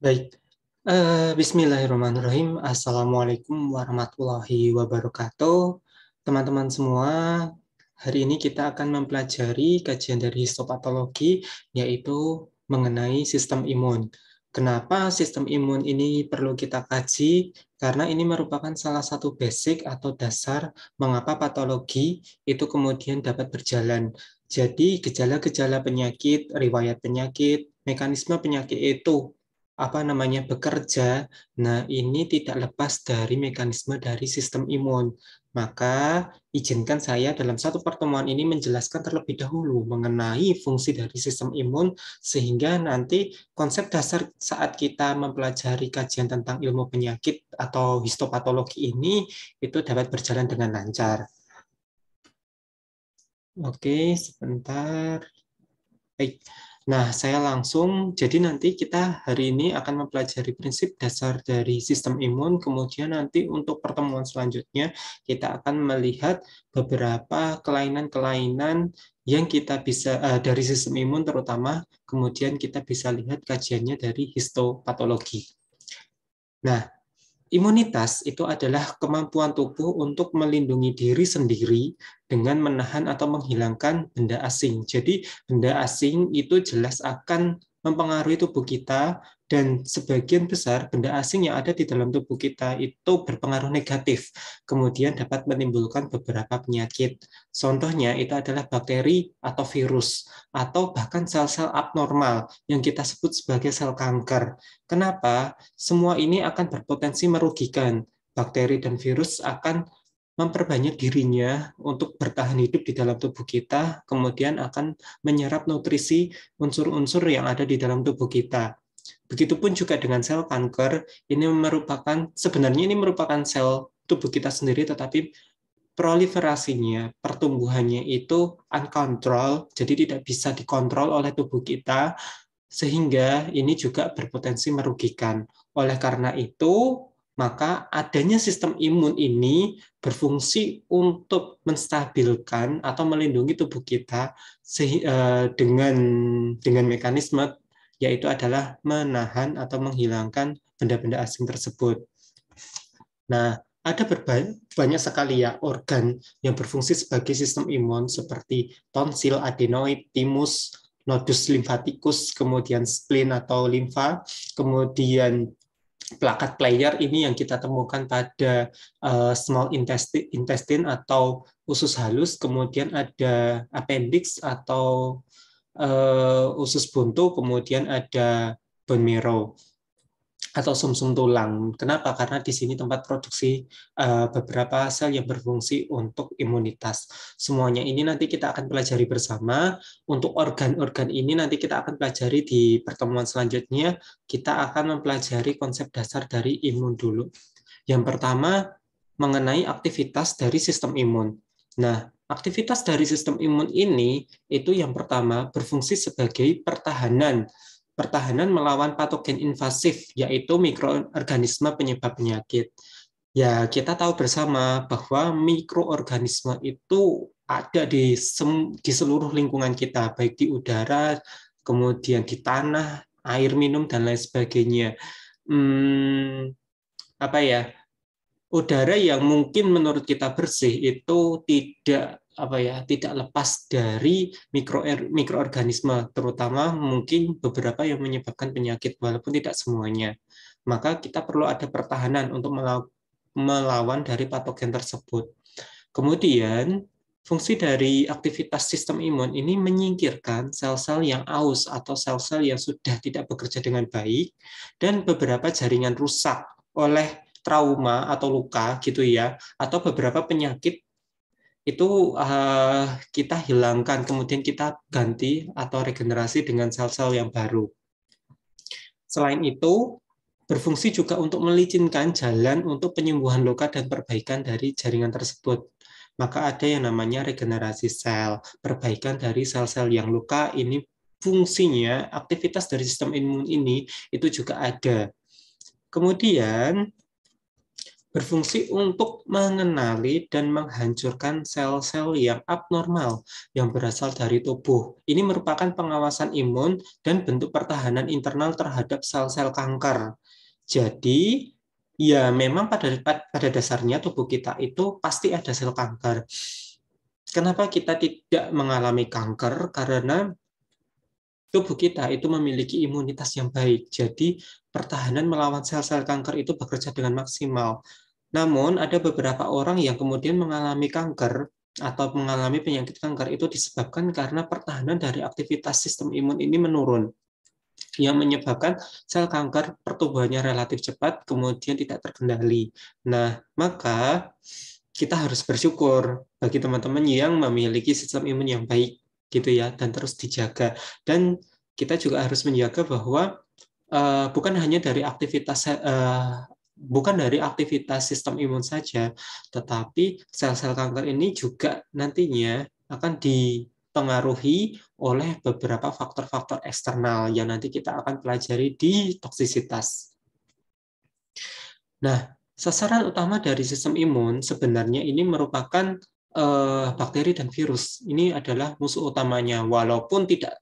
Baik, Bismillahirrahmanirrahim. Assalamualaikum warahmatullahi wabarakatuh. Teman-teman semua, hari ini kita akan mempelajari kajian dari histopatologi, yaitu mengenai sistem imun. Kenapa sistem imun ini perlu kita kaji? Karena ini merupakan salah satu basic atau dasar mengapa patologi itu kemudian dapat berjalan. Jadi gejala-gejala penyakit, riwayat penyakit, mekanisme penyakit itu bekerja. Nah, ini tidak lepas dari mekanisme dari sistem imun. Maka izinkan saya dalam satu pertemuan ini menjelaskan terlebih dahulu mengenai fungsi dari sistem imun sehingga nanti konsep dasar saat kita mempelajari kajian tentang ilmu penyakit atau histopatologi ini itu dapat berjalan dengan lancar. Oke, sebentar. Baik. Nah, saya langsung, jadi nanti kita hari ini akan mempelajari prinsip dasar dari sistem imun, kemudian nanti untuk pertemuan selanjutnya kita akan melihat beberapa kelainan-kelainan yang kita bisa dari sistem imun terutama, kemudian kita bisa lihat kajiannya dari histopatologi. Nah, imunitas itu adalah kemampuan tubuh untuk melindungi diri sendiri dengan menahan atau menghilangkan benda asing. Jadi benda asing itu jelas akan mempengaruhi tubuh kita dan sebagian besar benda asing yang ada di dalam tubuh kita itu berpengaruh negatif. Kemudian dapat menimbulkan beberapa penyakit. Contohnya itu adalah bakteri atau virus atau bahkan sel-sel abnormal yang kita sebut sebagai sel kanker. Kenapa? Semua ini akan berpotensi merugikan. Bakteri dan virus akan memperbanyak dirinya untuk bertahan hidup di dalam tubuh kita, kemudian akan menyerap nutrisi unsur-unsur yang ada di dalam tubuh kita. Begitupun juga dengan sel kanker, sebenarnya ini merupakan sel tubuh kita sendiri, tetapi proliferasinya, pertumbuhannya itu uncontrolled, jadi tidak bisa dikontrol oleh tubuh kita, sehingga ini juga berpotensi merugikan. Oleh karena itu, maka adanya sistem imun ini berfungsi untuk menstabilkan atau melindungi tubuh kita dengan mekanisme yaitu adalah menahan atau menghilangkan benda-benda asing tersebut. Nah, ada banyak sekali ya organ yang berfungsi sebagai sistem imun seperti tonsil, adenoid, timus, nodus limfatikus, kemudian spleen atau limfa, kemudian plakat player ini yang kita temukan pada small intestine atau usus halus, kemudian ada appendix atau usus buntu, kemudian ada bone marrow atau sumsum tulang. Kenapa? Karena di sini tempat produksi beberapa sel yang berfungsi untuk imunitas. Semuanya ini nanti kita akan pelajari bersama. Untuk organ-organ ini nanti kita akan pelajari di pertemuan selanjutnya. Kita akan mempelajari konsep dasar dari imun dulu. Yang pertama, mengenai aktivitas dari sistem imun. Nah, aktivitas dari sistem imun ini itu yang pertama berfungsi sebagai pertahanan melawan patogen invasif, yaitu mikroorganisme penyebab penyakit. Ya, kita tahu bersama bahwa mikroorganisme itu ada di seluruh lingkungan kita, baik di udara, kemudian di tanah, air minum, dan lain sebagainya. Hmm, apa ya? Udara yang mungkin menurut kita bersih itu tidak lepas dari mikroorganisme, terutama mungkin beberapa yang menyebabkan penyakit walaupun tidak semuanya. Maka kita perlu ada pertahanan untuk melawan dari patogen tersebut. Kemudian fungsi dari aktivitas sistem imun ini menyingkirkan sel-sel yang aus atau sel-sel yang sudah tidak bekerja dengan baik dan beberapa jaringan rusak oleh trauma atau luka gitu ya, atau beberapa penyakit itu kita hilangkan, kemudian kita ganti atau regenerasi dengan sel-sel yang baru. Selain itu, berfungsi juga untuk melicinkan jalan untuk penyembuhan luka dan perbaikan dari jaringan tersebut. Maka ada yang namanya regenerasi sel, perbaikan dari sel-sel yang luka ini fungsinya, aktivitas dari sistem imun ini itu juga ada. Kemudian berfungsi untuk mengenali dan menghancurkan sel-sel yang abnormal yang berasal dari tubuh. Ini merupakan pengawasan imun dan bentuk pertahanan internal terhadap sel-sel kanker. Jadi, ya memang pada dasarnya tubuh kita itu pasti ada sel kanker. Kenapa kita tidak mengalami kanker? Karena tubuh kita itu memiliki imunitas yang baik. Jadi, pertahanan melawan sel-sel kanker itu bekerja dengan maksimal. Namun, ada beberapa orang yang kemudian mengalami kanker atau mengalami penyakit kanker itu disebabkan karena pertahanan dari aktivitas sistem imun ini menurun, yang menyebabkan sel kanker pertumbuhannya relatif cepat, kemudian tidak terkendali. Nah, maka kita harus bersyukur bagi teman-teman yang memiliki sistem imun yang baik, gitu ya, dan terus dijaga. Dan kita juga harus menjaga bahwa bukan hanya dari aktivitas sistem imun saja, tetapi sel-sel kanker ini juga nantinya akan dipengaruhi oleh beberapa faktor-faktor eksternal yang nanti kita akan pelajari di toksisitas. Nah, sasaran utama dari sistem imun sebenarnya ini merupakan bakteri dan virus. Ini adalah musuh utamanya, walaupun tidak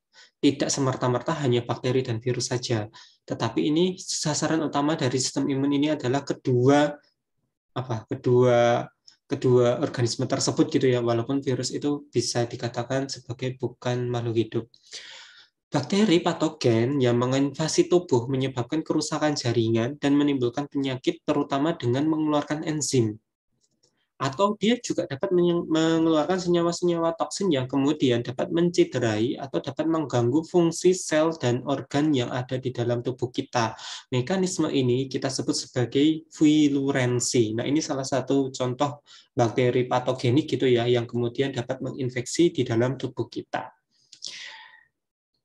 semerta-merta hanya bakteri dan virus saja. Tetapi ini sasaran utama dari sistem imun ini adalah kedua organisme tersebut gitu ya, walaupun virus itu bisa dikatakan sebagai bukan makhluk hidup. Bakteri patogen yang menginvasi tubuh menyebabkan kerusakan jaringan dan menimbulkan penyakit terutama dengan mengeluarkan enzim. Atau dia juga dapat mengeluarkan senyawa-senyawa toksin yang kemudian dapat menciderai atau dapat mengganggu fungsi sel dan organ yang ada di dalam tubuh kita. Mekanisme ini kita sebut sebagai virulensi. Nah, ini salah satu contoh bakteri patogenik gitu ya, yang kemudian dapat menginfeksi di dalam tubuh kita.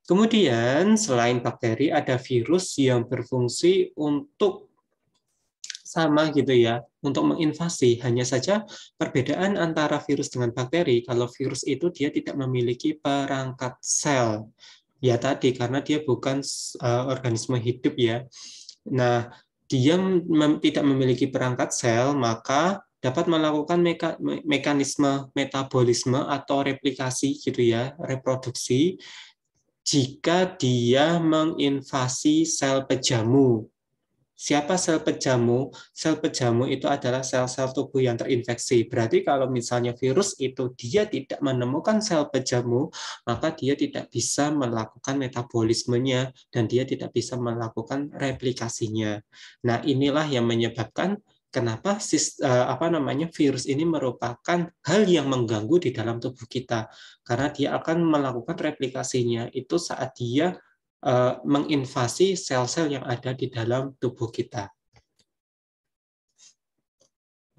Kemudian, selain bakteri, ada virus yang berfungsi untuk sama gitu ya, untuk menginvasi. Hanya saja perbedaan antara virus dengan bakteri, kalau virus itu dia tidak memiliki perangkat sel. Ya tadi, karena dia bukan organisme hidup ya. Nah, dia tidak memiliki perangkat sel, maka dapat melakukan mekanisme metabolisme atau replikasi gitu ya, reproduksi, jika dia menginvasi sel pejamu. Siapa sel pejamu? Sel pejamu itu adalah sel-sel tubuh yang terinfeksi. Berarti kalau misalnya virus itu dia tidak menemukan sel pejamu, maka dia tidak bisa melakukan metabolismenya dan dia tidak bisa melakukan replikasinya. Nah, inilah yang menyebabkan kenapa virus ini merupakan hal yang mengganggu di dalam tubuh kita. Karena dia akan melakukan replikasinya itu saat dia menginvasi sel-sel yang ada di dalam tubuh kita.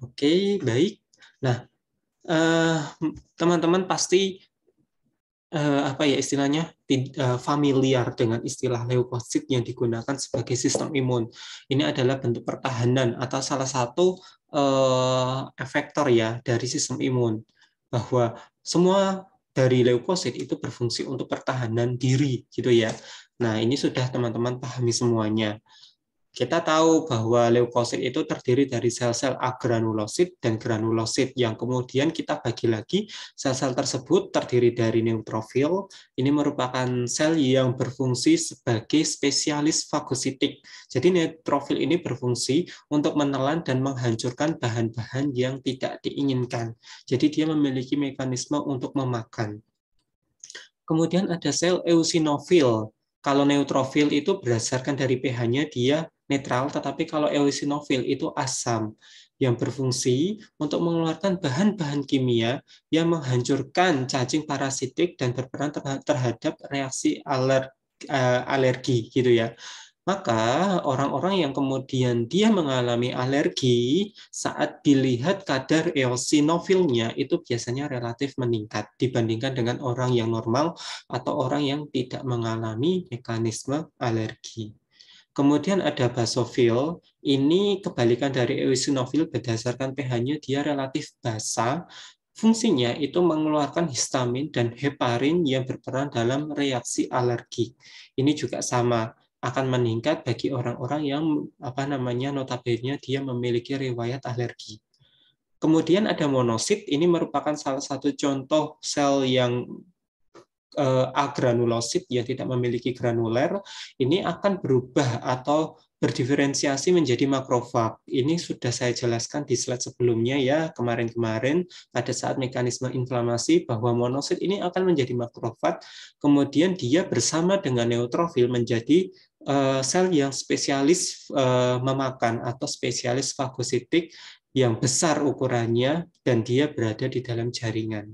Oke, baik. Nah, teman-teman pasti familiar dengan istilah leukosit yang digunakan sebagai sistem imun. Ini adalah bentuk pertahanan atau salah satu efektor ya dari sistem imun, bahwa semua dari leukosit itu berfungsi untuk pertahanan diri gitu ya. Nah, ini sudah teman-teman pahami semuanya. Kita tahu bahwa leukosit itu terdiri dari sel-sel agranulosit dan granulosit yang kemudian kita bagi lagi. Sel-sel tersebut terdiri dari neutrofil. Ini merupakan sel yang berfungsi sebagai spesialis fagositik. Jadi neutrofil ini berfungsi untuk menelan dan menghancurkan bahan-bahan yang tidak diinginkan. Jadi dia memiliki mekanisme untuk memakan. Kemudian ada sel eosinofil. Kalau neutrofil itu berdasarkan dari pH-nya dia netral, tetapi kalau eosinofil itu asam, yang berfungsi untuk mengeluarkan bahan-bahan kimia yang menghancurkan cacing parasitik dan berperan terhadap reaksi alergi gitu ya. Maka orang-orang yang kemudian dia mengalami alergi saat dilihat kadar eosinofilnya itu biasanya relatif meningkat dibandingkan dengan orang yang normal atau orang yang tidak mengalami mekanisme alergi. Kemudian ada basofil, ini kebalikan dari eosinofil berdasarkan pH-nya dia relatif basa. Fungsinya itu mengeluarkan histamin dan heparin yang berperan dalam reaksi alergi. Ini juga sama, akan meningkat bagi orang-orang yang notabene dia memiliki riwayat alergi. Kemudian ada monosit, ini merupakan salah satu contoh sel yang agranulosit yang tidak memiliki granuler, ini akan berubah atau berdiferensiasi menjadi makrofag. Ini sudah saya jelaskan di slide sebelumnya ya, kemarin-kemarin pada saat mekanisme inflamasi bahwa monosit ini akan menjadi makrofag, kemudian dia bersama dengan neutrofil menjadi sel yang spesialis memakan atau spesialis fagositik yang besar ukurannya dan dia berada di dalam jaringan.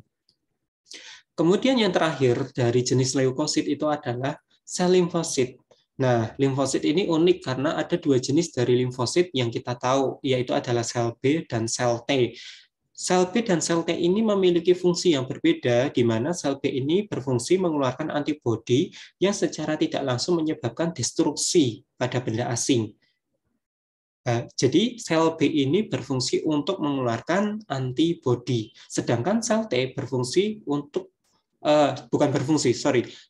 Kemudian yang terakhir dari jenis leukosit itu adalah sel limfosit. Nah, limfosit ini unik karena ada dua jenis dari limfosit yang kita tahu, yaitu adalah sel B dan sel T. Sel B dan sel T ini memiliki fungsi yang berbeda, di mana sel B ini berfungsi mengeluarkan antibodi yang secara tidak langsung menyebabkan destruksi pada benda asing. Jadi sel B ini berfungsi untuk mengeluarkan antibodi, sedangkan sel T berfungsi untuk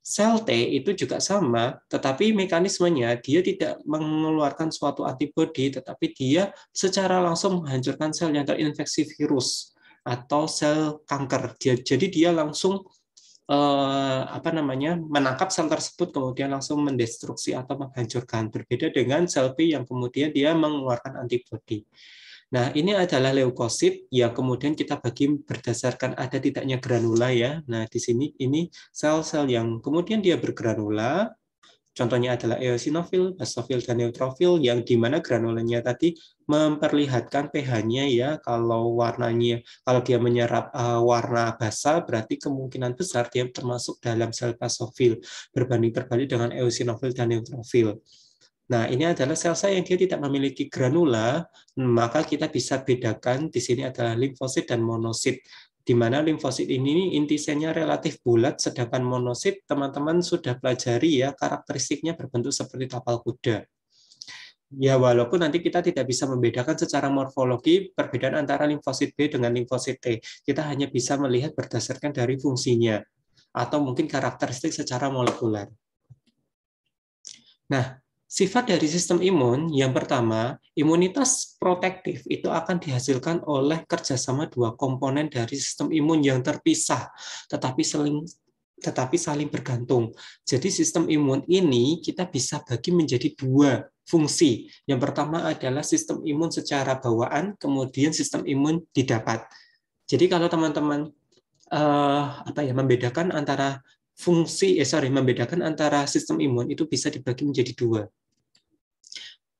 sel T itu juga sama, tetapi mekanismenya dia tidak mengeluarkan suatu antibodi, tetapi dia secara langsung menghancurkan sel yang terinfeksi virus atau sel kanker. Jadi dia langsung menangkap sel tersebut kemudian langsung mendestruksi atau menghancurkan. Berbeda dengan sel B yang kemudian dia mengeluarkan antibodi. Nah, ini adalah leukosit yang kemudian kita bagi berdasarkan ada tidaknya granula ya. Nah, di sini ini sel-sel yang kemudian dia bergranula. Contohnya adalah eosinofil, basofil, dan neutrofil yang di mana granulanya tadi memperlihatkan pH-nya ya. Kalau dia menyerap warna basa, berarti kemungkinan besar dia termasuk dalam sel basofil berbanding terbalik dengan eosinofil dan neutrofil. Nah, ini adalah sel-sel yang dia tidak memiliki granula, maka kita bisa bedakan di sini adalah limfosit dan monosit. Di mana limfosit ini inti selnya relatif bulat, sedangkan monosit teman-teman sudah pelajari ya, karakteristiknya berbentuk seperti tapal kuda. Ya, walaupun nanti kita tidak bisa membedakan secara morfologi perbedaan antara limfosit B dengan limfosit T. Kita hanya bisa melihat berdasarkan dari fungsinya, atau mungkin karakteristik secara molekuler. Nah, sifat dari sistem imun yang pertama, imunitas protektif itu akan dihasilkan oleh kerjasama dua komponen dari sistem imun yang terpisah, tetapi saling bergantung. Jadi sistem imun ini kita bisa bagi menjadi dua fungsi. Yang pertama adalah sistem imun secara bawaan, kemudian sistem imun didapat. Jadi kalau teman-teman membedakan antara membedakan antara sistem imun itu bisa dibagi menjadi dua.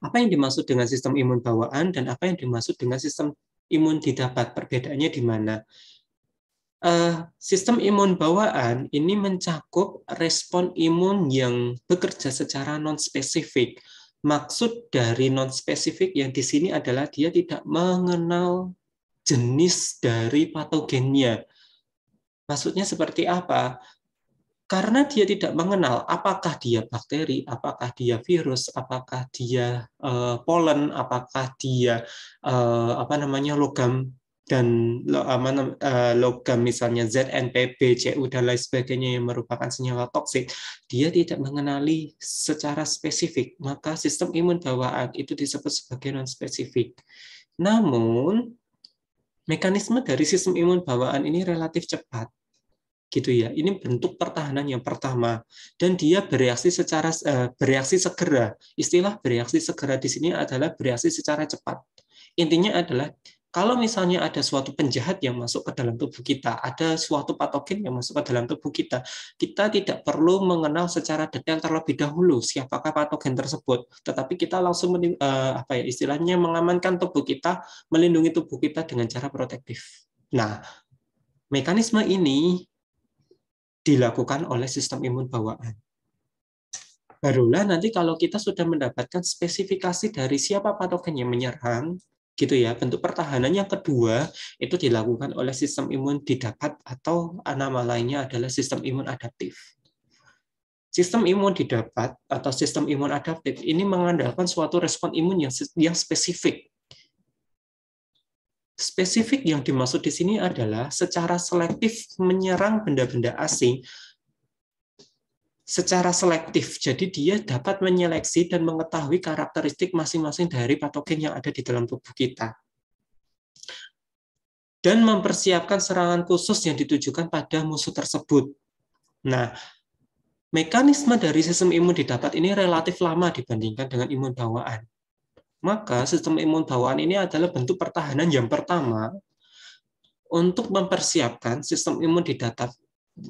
Apa yang dimaksud dengan sistem imun bawaan dan apa yang dimaksud dengan sistem imun didapat? Perbedaannya di mana? Sistem imun bawaan ini mencakup respon imun yang bekerja secara non-spesifik. Maksud dari non-spesifik yang di sini adalah dia tidak mengenal jenis dari patogennya. Maksudnya seperti apa? Karena dia tidak mengenal apakah dia bakteri, apakah dia virus, apakah dia polen, apakah dia logam dan logam misalnya ZNPB, CU dan lain sebagainya yang merupakan senyawa toksik, dia tidak mengenali secara spesifik, maka sistem imun bawaan itu disebut sebagai non-spesifik. Namun mekanisme dari sistem imun bawaan ini relatif cepat. Gitu ya. Ini bentuk pertahanan yang pertama dan dia bereaksi segera. Istilah bereaksi segera di sini adalah bereaksi secara cepat. Intinya adalah kalau misalnya ada suatu penjahat yang masuk ke dalam tubuh kita, ada suatu patogen yang masuk ke dalam tubuh kita, kita tidak perlu mengenal secara detail terlebih dahulu siapakah patogen tersebut, tetapi kita langsung istilahnya mengamankan tubuh kita, melindungi tubuh kita dengan cara protektif. Nah, mekanisme ini dilakukan oleh sistem imun bawaan. Barulah nanti kalau kita sudah mendapatkan spesifikasi dari siapa patogen yang menyerang, gitu ya, bentuk pertahanan yang kedua itu dilakukan oleh sistem imun didapat atau nama lainnya adalah sistem imun adaptif. Sistem imun didapat atau sistem imun adaptif ini mengandalkan suatu respon imun yang spesifik. Spesifik yang dimaksud di sini adalah secara selektif menyerang benda-benda asing secara selektif. Jadi dia dapat menyeleksi dan mengetahui karakteristik masing-masing dari patogen yang ada di dalam tubuh kita. Dan mempersiapkan serangan khusus yang ditujukan pada musuh tersebut. Nah, mekanisme dari sistem imun didapat ini relatif lama dibandingkan dengan imun bawaan. Maka sistem imun bawaan ini adalah bentuk pertahanan yang pertama untuk mempersiapkan sistem imun didapat,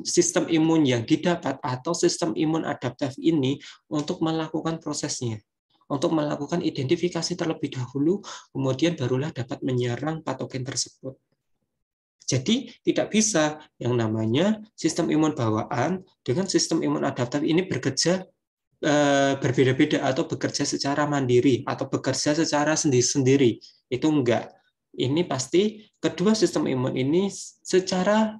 sistem imun yang didapat atau sistem imun adaptif ini untuk melakukan prosesnya, untuk melakukan identifikasi terlebih dahulu, kemudian barulah dapat menyerang patogen tersebut. Jadi tidak bisa yang namanya sistem imun bawaan dengan sistem imun adaptif ini berbeda-beda atau bekerja secara mandiri atau bekerja secara sendiri-sendiri. Itu enggak. Ini pasti kedua sistem imun ini secara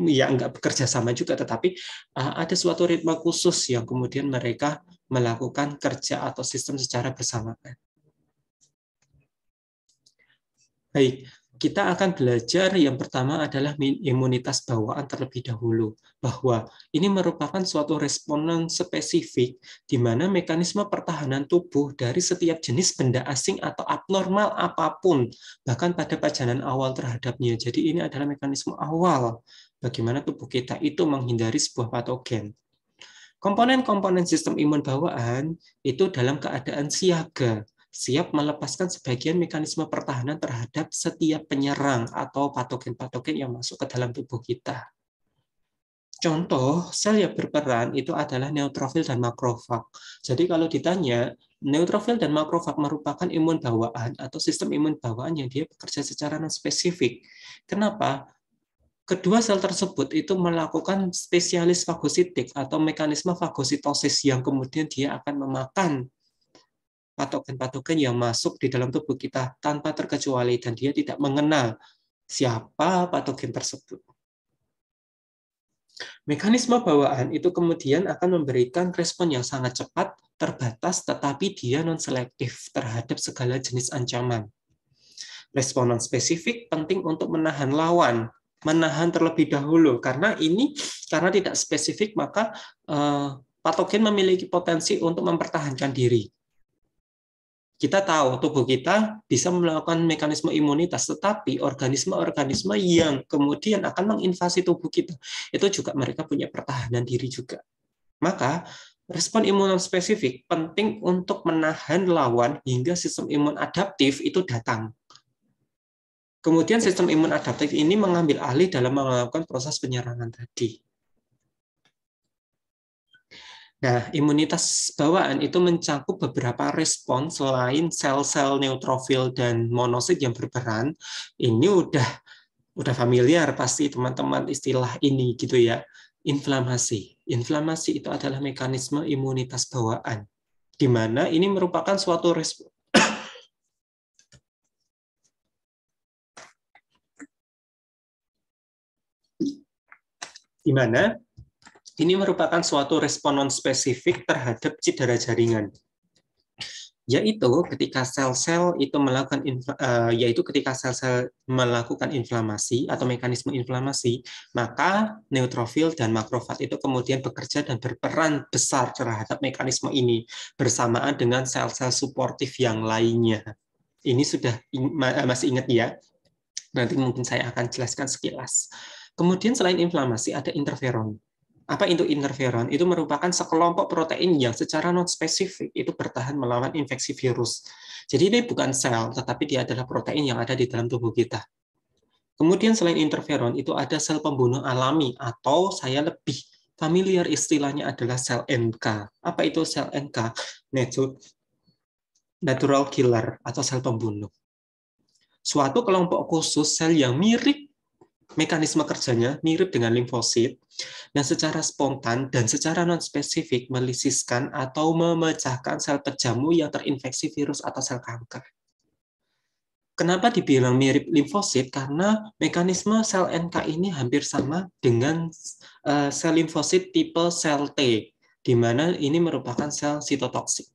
ya enggak bekerja sama juga, tetapi ada suatu ritme khusus yang kemudian mereka melakukan kerja atau sistem secara bersamaan. Baik, kita akan belajar yang pertama adalah imunitas bawaan terlebih dahulu, bahwa ini merupakan suatu responden spesifik di mana mekanisme pertahanan tubuh dari setiap jenis benda asing atau abnormal apapun, bahkan pada pajanan awal terhadapnya. Jadi ini adalah mekanisme awal bagaimana tubuh kita itu menghindari sebuah patogen. Komponen-komponen sistem imun bawaan itu dalam keadaan siaga, siap melepaskan sebagian mekanisme pertahanan terhadap setiap penyerang atau patogen-patogen yang masuk ke dalam tubuh kita. Contoh sel yang berperan itu adalah neutrofil dan makrofag. Jadi kalau ditanya, neutrofil dan makrofag merupakan imun bawaan atau sistem imun bawaan yang dia bekerja secara non-spesifik. Kenapa? Kedua sel tersebut itu melakukan spesialis fagositik atau mekanisme fagositosis yang kemudian dia akan memakan patogen-patogen yang masuk di dalam tubuh kita tanpa terkecuali dan dia tidak mengenal siapa patogen tersebut. Mekanisme bawaan itu kemudian akan memberikan respon yang sangat cepat, terbatas, tetapi dia non-selektif terhadap segala jenis ancaman. Respon non-spesifik penting untuk menahan lawan, menahan terlebih dahulu, karena tidak spesifik maka patogen memiliki potensi untuk mempertahankan diri. Kita tahu tubuh kita bisa melakukan mekanisme imunitas, tetapi organisme-organisme yang kemudian akan menginvasi tubuh kita, itu juga mereka punya pertahanan diri juga. Maka, respon imun spesifik penting untuk menahan lawan hingga sistem imun adaptif itu datang. Kemudian sistem imun adaptif ini mengambil alih dalam melakukan proses penyerangan tadi. Nah, imunitas bawaan itu mencakup beberapa respon selain sel-sel neutrofil dan monosit yang berperan. Ini udah familiar pasti teman-teman istilah ini gitu ya. Inflamasi. Inflamasi itu adalah mekanisme imunitas bawaan, di mana ini merupakan suatu respon di mana ini merupakan suatu respon non-spesifik terhadap cedera jaringan. Yaitu ketika sel-sel itu melakukan inflamasi atau mekanisme inflamasi, maka neutrofil dan makrofag itu kemudian bekerja dan berperan besar terhadap mekanisme ini bersamaan dengan sel-sel suportif yang lainnya. Ini sudah masih ingat ya? Nanti mungkin saya akan jelaskan sekilas. Kemudian selain inflamasi ada interferon. Apa itu interferon? Itu merupakan sekelompok protein yang secara non-spesifik itu bertahan melawan infeksi virus. Jadi ini bukan sel, tetapi dia adalah protein yang ada di dalam tubuh kita. Kemudian selain interferon, itu ada sel pembunuh alami, atau saya lebih familiar istilahnya adalah sel NK. Apa itu sel NK? Natural killer, atau sel pembunuh. Suatu kelompok khusus sel yang mirip mekanisme kerjanya mirip dengan limfosit yang secara spontan dan secara non-spesifik melisiskan atau memecahkan sel pejamu yang terinfeksi virus atau sel kanker. Kenapa dibilang mirip limfosit? Karena mekanisme sel NK ini hampir sama dengan sel limfosit tipe sel T, di mana ini merupakan sel sitotoksik.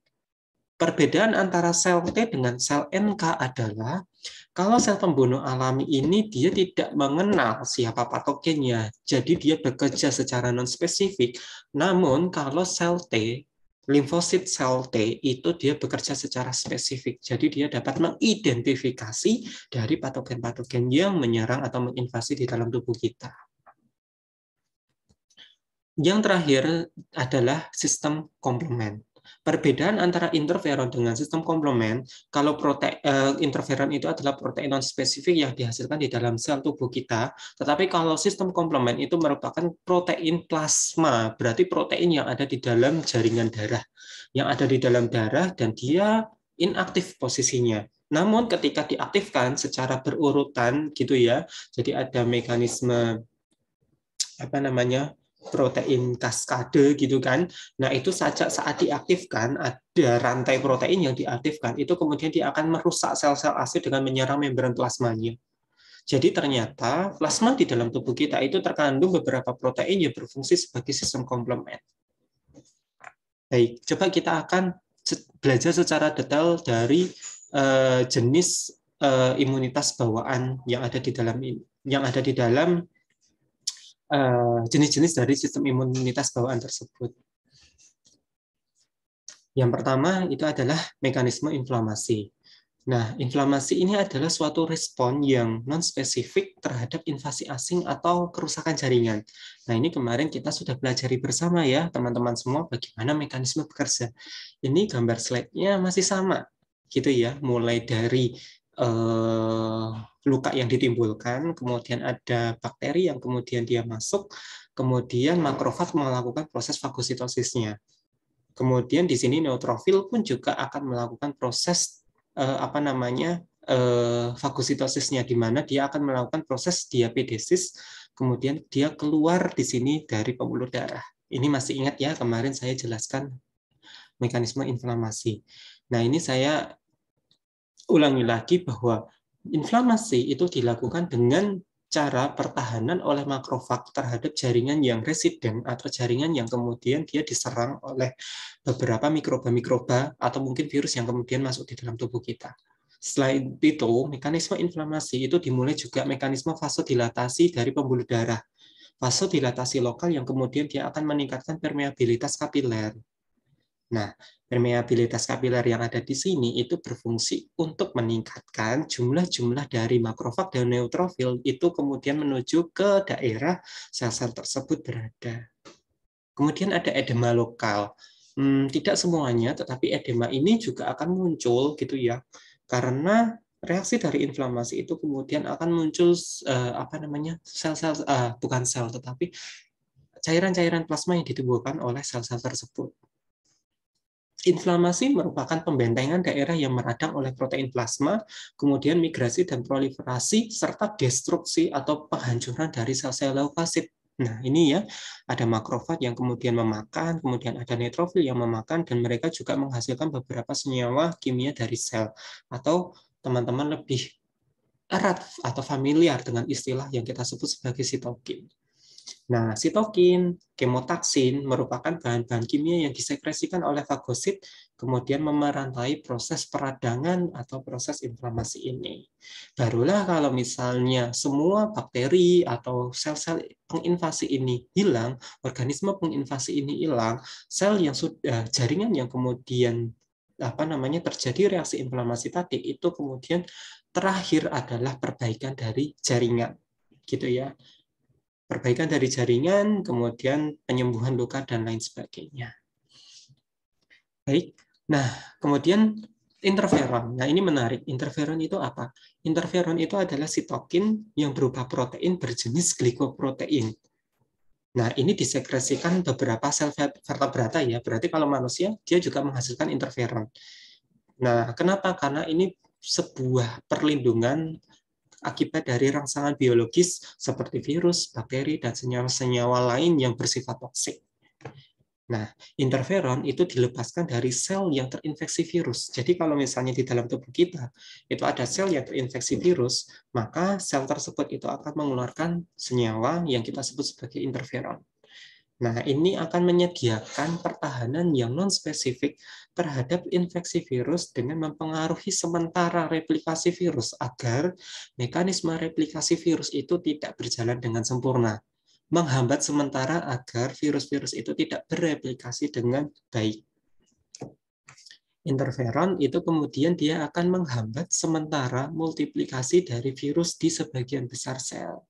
Perbedaan antara sel T dengan sel NK adalah kalau sel pembunuh alami ini dia tidak mengenal siapa patogennya, jadi dia bekerja secara non-spesifik. Namun kalau sel T, limfosit sel T itu dia bekerja secara spesifik, jadi dia dapat mengidentifikasi dari patogen-patogen yang menyerang atau menginvasi di dalam tubuh kita. Yang terakhir adalah sistem komplement. Perbedaan antara interferon dengan sistem komplement, kalau interferon itu adalah protein non-spesifik yang dihasilkan di dalam sel tubuh kita, tetapi kalau sistem komplement itu merupakan protein plasma, berarti protein yang ada di dalam jaringan darah, yang ada di dalam darah dan dia inaktif posisinya. Namun ketika diaktifkan secara berurutan gitu ya, jadi ada mekanisme protein kaskade gitu kan. Nah, itu saat diaktifkan ada rantai protein yang diaktifkan, itu kemudian dia akan merusak sel-sel asli dengan menyerang membran plasmanya. Jadi ternyata plasma di dalam tubuh kita itu terkandung beberapa protein yang berfungsi sebagai sistem komplement. Baik, coba kita akan belajar secara detail dari jenis imunitas bawaan yang ada di dalam jenis-jenis dari sistem imunitas bawaan tersebut. Yang pertama itu adalah mekanisme inflamasi. Nah, inflamasi ini adalah suatu respon yang non-spesifik terhadap invasi asing atau kerusakan jaringan. Nah, ini kemarin kita sudah pelajari bersama ya, teman-teman semua, bagaimana mekanisme bekerja. Ini gambar slide-nya masih sama, gitu ya, mulai dari luka yang ditimbulkan, kemudian ada bakteri yang kemudian dia masuk, kemudian makrofag melakukan proses fagositosisnya. Kemudian di sini neutrofil pun juga akan melakukan proses fagositosisnya, di mana dia akan melakukan proses diapedesis, kemudian dia keluar di sini dari pembuluh darah. Ini masih ingat ya, kemarin saya jelaskan mekanisme inflamasi. Nah, ini saya ulangi lagi bahwa inflamasi itu dilakukan dengan cara pertahanan oleh makrofag terhadap jaringan yang residen atau jaringan yang kemudian dia diserang oleh beberapa mikroba-mikroba atau mungkin virus yang kemudian masuk di dalam tubuh kita. Selain itu, mekanisme inflamasi itu dimulai juga mekanisme vasodilatasi dari pembuluh darah. Vasodilatasi lokal yang kemudian dia akan meningkatkan permeabilitas kapiler. Nah, permeabilitas kapiler yang ada di sini itu berfungsi untuk meningkatkan jumlah-jumlah dari makrofag dan neutrofil itu kemudian menuju ke daerah sel-sel tersebut berada. Kemudian ada edema lokal. Tidak semuanya, tetapi edema ini juga akan muncul gitu ya, karena reaksi dari inflamasi itu kemudian akan muncul sel-sel bukan sel tetapi cairan-cairan plasma yang ditimbulkan oleh sel-sel tersebut. Inflamasi merupakan pembentengan daerah yang meradang oleh protein plasma, kemudian migrasi dan proliferasi, serta destruksi atau penghancuran dari sel-sel leukosit. Nah, ini ya, ada makrofag yang kemudian memakan, kemudian ada neutrofil yang memakan, dan mereka juga menghasilkan beberapa senyawa kimia dari sel. Atau teman-teman lebih erat atau familiar dengan istilah yang kita sebut sebagai sitokin. Nah, sitokin, kemotaksin merupakan bahan-bahan kimia yang disekresikan oleh fagosit, kemudian memerantai proses peradangan atau proses inflamasi ini. Barulah kalau misalnya semua bakteri atau sel-sel penginvasi ini hilang, organisme penginvasi ini hilang, sel yang sudah jaringan yang kemudian terjadi reaksi inflamasi tadi itu kemudian terakhir adalah perbaikan dari jaringan, gitu ya. Perbaikan dari jaringan, kemudian penyembuhan luka, dan lain sebagainya. Baik, nah kemudian interferon. Nah ini menarik, interferon itu apa? Interferon itu adalah sitokin yang berupa protein berjenis glikoprotein. Nah ini disekresikan beberapa sel vertebrata ya, berarti kalau manusia dia juga menghasilkan interferon. Nah kenapa? Karena ini sebuah perlindungan akibat dari rangsangan biologis seperti virus, bakteri, dan senyawa-senyawa lain yang bersifat toksik. Nah, interferon itu dilepaskan dari sel yang terinfeksi virus. Jadi kalau misalnya di dalam tubuh kita itu ada sel yang terinfeksi virus, maka sel tersebut itu akan mengeluarkan senyawa yang kita sebut sebagai interferon. Nah, ini akan menyediakan pertahanan yang non-spesifik terhadap infeksi virus dengan mempengaruhi sementara replikasi virus agar mekanisme replikasi virus itu tidak berjalan dengan sempurna. Menghambat sementara agar virus-virus itu tidak bereplikasi dengan baik. Interferon itu kemudian dia akan menghambat sementara multiplikasi dari virus di sebagian besar sel.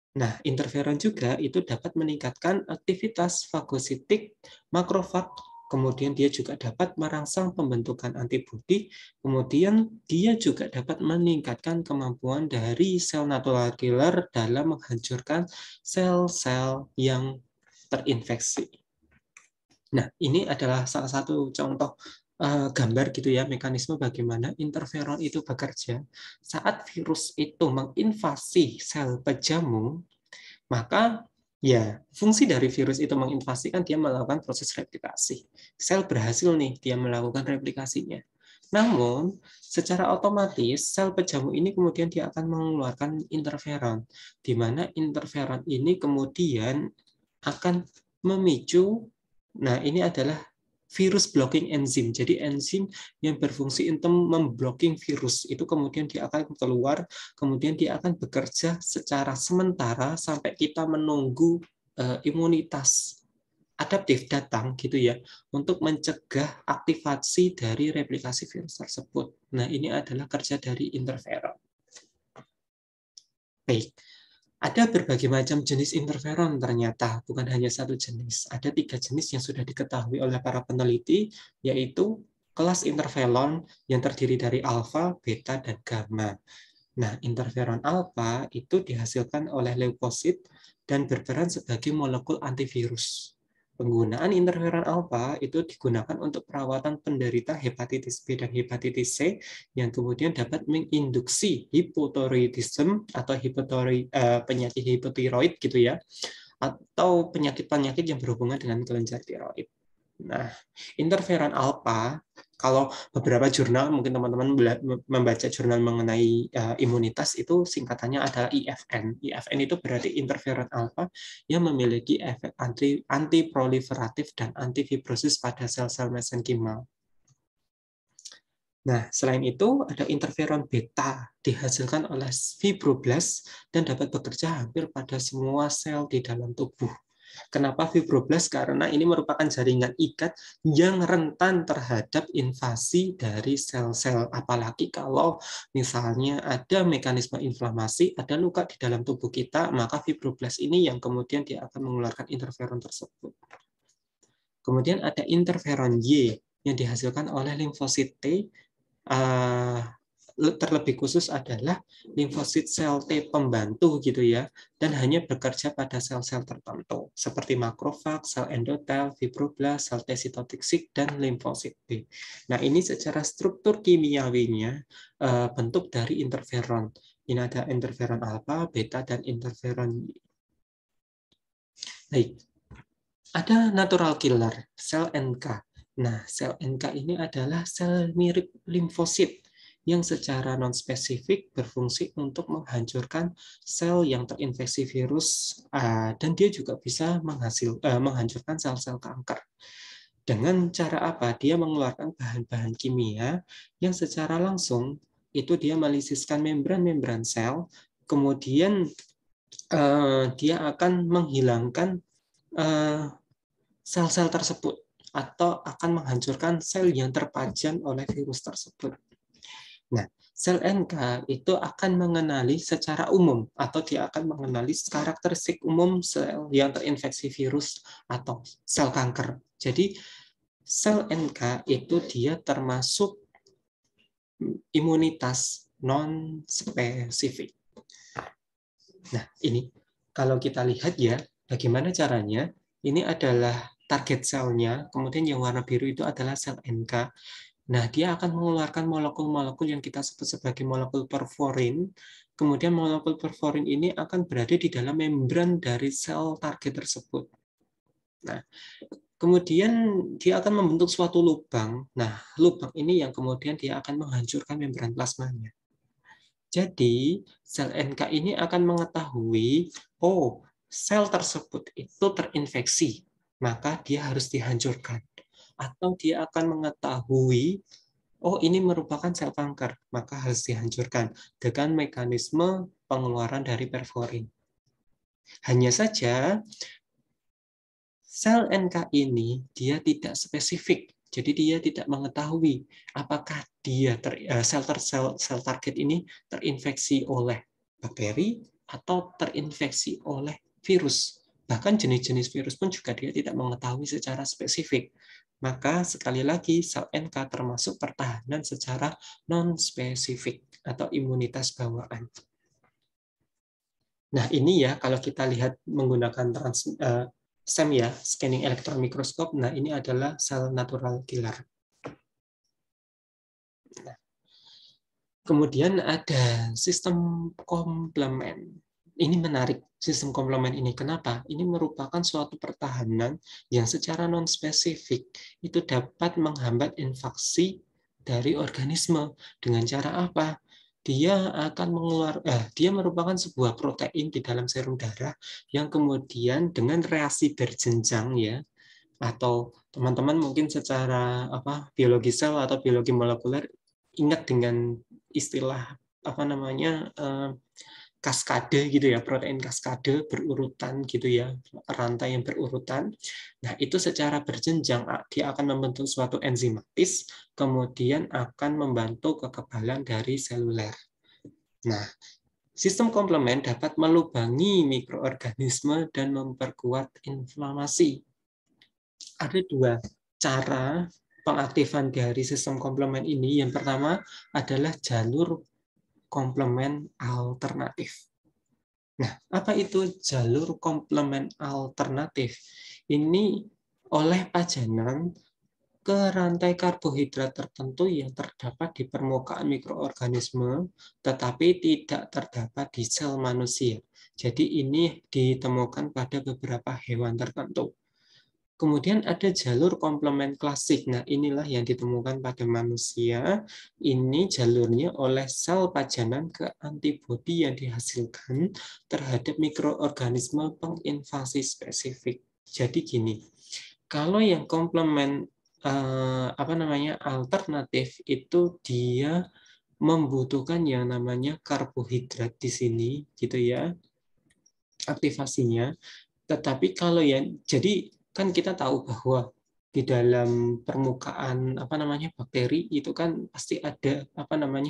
Nah, interferon juga itu dapat meningkatkan aktivitas fagositik makrofag, kemudian dia juga dapat merangsang pembentukan antibodi, kemudian dia juga dapat meningkatkan kemampuan dari sel natural killer dalam menghancurkan sel-sel yang terinfeksi. Nah, ini adalah salah satu contoh gambar gitu ya, mekanisme bagaimana interferon itu bekerja. Saat virus itu menginvasi sel pejamu, maka ya fungsi dari virus itu menginvasi kan dia melakukan proses replikasi. Sel berhasil nih dia melakukan replikasinya. Namun, secara otomatis sel pejamu ini kemudian dia akan mengeluarkan interferon, di mana interferon ini kemudian akan memicu, nah ini adalah virus blocking enzim. Jadi enzim yang berfungsi untuk memblocking virus itu kemudian dia akan keluar, kemudian dia akan bekerja secara sementara sampai kita menunggu imunitas adaptif datang gitu ya untuk mencegah aktivasi dari replikasi virus tersebut. Nah, ini adalah kerja dari interferon. Baik. Ada berbagai macam jenis interferon ternyata, bukan hanya satu jenis. Ada 3 jenis yang sudah diketahui oleh para peneliti, yaitu kelas interferon yang terdiri dari alfa, beta, dan gamma. Nah, interferon alfa itu dihasilkan oleh leukosit dan berperan sebagai molekul antivirus. Penggunaan interferon alfa itu digunakan untuk perawatan penderita hepatitis B dan hepatitis C yang kemudian dapat menginduksi hipotiroidisme atau penyakit hipotiroid gitu ya, atau penyakit-penyakit yang berhubungan dengan kelenjar tiroid. Nah, interferon alfa, kalau beberapa jurnal, mungkin teman-teman membaca jurnal mengenai imunitas, itu singkatannya adalah IFN. IFN itu berarti interferon alfa yang memiliki efek antiproliferatif dan antifibrosis pada sel-sel mesenkimal. Nah, selain itu ada interferon beta dihasilkan oleh fibroblast dan dapat bekerja hampir pada semua sel di dalam tubuh. Kenapa fibroblast? Karena ini merupakan jaringan ikat yang rentan terhadap invasi dari sel-sel. Apalagi kalau misalnya ada mekanisme inflamasi, ada luka di dalam tubuh kita, maka fibroblast ini yang kemudian dia akan mengeluarkan interferon tersebut. Kemudian ada interferon Y yang dihasilkan oleh limfosit T, terlebih khusus adalah limfosit sel T pembantu gitu ya, dan hanya bekerja pada sel-sel tertentu seperti makrofag, sel endotel, fibroblast, sel T sitotoksik, dan limfosit B. Nah, ini secara struktur kimiawinya bentuk dari interferon. Ini ada interferon alfa, beta, dan interferon Y. Baik, ada natural killer, sel NK. Nah, sel NK ini adalah sel mirip limfosit yang secara non-spesifik berfungsi untuk menghancurkan sel yang terinfeksi virus, dan dia juga bisa menghancurkan sel-sel kanker. Dengan cara apa? Dia mengeluarkan bahan-bahan kimia yang secara langsung itu dia melisiskan membran-membran sel, kemudian dia akan menghilangkan sel-sel tersebut atau akan menghancurkan sel yang terpajan oleh virus tersebut. Nah, sel NK itu akan mengenali secara umum atau dia akan mengenali karakteristik umum sel yang terinfeksi virus atau sel kanker. Jadi, sel NK itu dia termasuk imunitas non-spesifik. Nah, ini kalau kita lihat ya, bagaimana caranya? Ini adalah target selnya, kemudian yang warna biru itu adalah sel NK. Nah, dia akan mengeluarkan molekul-molekul yang kita sebut sebagai molekul perforin. Kemudian molekul perforin ini akan berada di dalam membran dari sel target tersebut. Nah, kemudian dia akan membentuk suatu lubang. Nah, lubang ini yang kemudian dia akan menghancurkan membran plasmanya. Jadi, sel NK ini akan mengetahui, oh, sel tersebut itu terinfeksi, maka dia harus dihancurkan. Atau dia akan mengetahui, oh ini merupakan sel kanker, maka harus dihancurkan dengan mekanisme pengeluaran dari perforin. Hanya saja, sel NK ini dia tidak spesifik. Jadi dia tidak mengetahui apakah dia sel target ini terinfeksi oleh bakteri atau terinfeksi oleh virus. Bahkan jenis-jenis virus pun juga dia tidak mengetahui secara spesifik. Maka sekali lagi sel NK termasuk pertahanan secara non-spesifik atau imunitas bawaan. Nah ini ya kalau kita lihat menggunakan SEM ya, scanning electron microscope. Nah, ini adalah sel natural killer. Nah, kemudian ada sistem komplement. Ini menarik, sistem komplement ini. Kenapa? Ini merupakan suatu pertahanan yang secara non-spesifik itu dapat menghambat infeksi dari organisme. Dengan cara apa? Dia merupakan sebuah protein di dalam serum darah yang kemudian dengan reaksi berjenjang ya, atau teman-teman mungkin secara biologi sel atau biologi molekuler ingat dengan istilah kaskade gitu ya, protein kaskade berurutan gitu ya, rantai yang berurutan. Nah, itu secara berjenjang dia akan membentuk suatu enzimatis, kemudian akan membantu kekebalan dari seluler. Nah, sistem komplement dapat melubangi mikroorganisme dan memperkuat inflamasi. Ada dua cara pengaktifan dari sistem komplement ini. Yang pertama adalah jalur komplement alternatif. Nah, apa itu jalur komplement alternatif? Ini oleh pajanan ke rantai karbohidrat tertentu yang terdapat di permukaan mikroorganisme, tetapi tidak terdapat di sel manusia. Jadi ini ditemukan pada beberapa hewan tertentu. Kemudian ada jalur komplement klasik. Nah, inilah yang ditemukan pada manusia. Ini jalurnya oleh sel pajanan ke antibodi yang dihasilkan terhadap mikroorganisme penginvasi spesifik. Jadi gini, kalau yang komplement alternatif itu dia membutuhkan yang namanya karbohidrat di sini, gitu ya, aktivasinya. Tetapi kalau jadi kan kita tahu bahwa di dalam permukaan bakteri itu kan pasti ada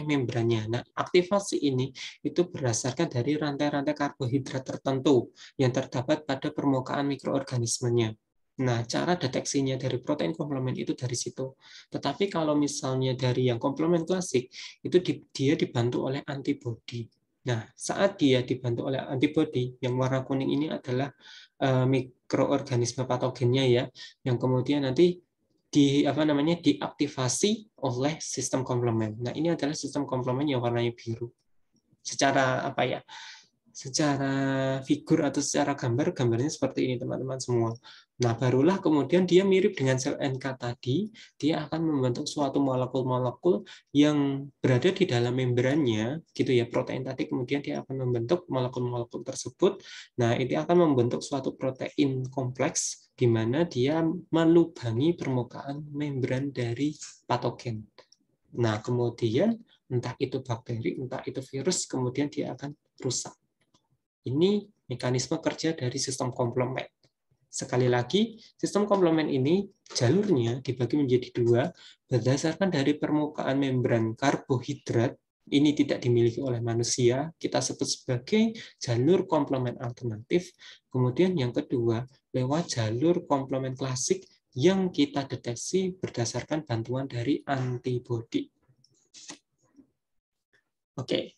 membrannya. Nah, aktivasi ini itu berdasarkan dari rantai-rantai karbohidrat tertentu yang terdapat pada permukaan mikroorganismenya. Nah, cara deteksinya dari protein komplement itu dari situ. Tetapi kalau misalnya dari yang komplement klasik itu dia dibantu oleh antibodi. Nah, saat dia dibantu oleh antibodi, yang warna kuning ini adalah mikroorganisme patogennya ya, yang kemudian nanti diaktifasi oleh sistem komplement. Nah, ini adalah sistem komplement yang warnanya biru. Secara figur atau secara gambarnya seperti ini teman-teman semua. Nah, barulah kemudian dia mirip dengan sel NK tadi, dia akan membentuk suatu molekul-molekul yang berada di dalam membrannya, gitu ya, protein tadi, kemudian dia akan membentuk molekul-molekul tersebut. Nah, ini akan membentuk suatu protein kompleks di mana dia melubangi permukaan membran dari patogen. Nah, kemudian entah itu bakteri, entah itu virus, kemudian dia akan rusak. Ini mekanisme kerja dari sistem komplement. Sekali lagi, sistem komplement ini jalurnya dibagi menjadi dua berdasarkan dari permukaan membran karbohidrat. Ini tidak dimiliki oleh manusia, kita sebut sebagai jalur komplement alternatif. Kemudian yang kedua, lewat jalur komplement klasik yang kita deteksi berdasarkan bantuan dari antibodi. Oke.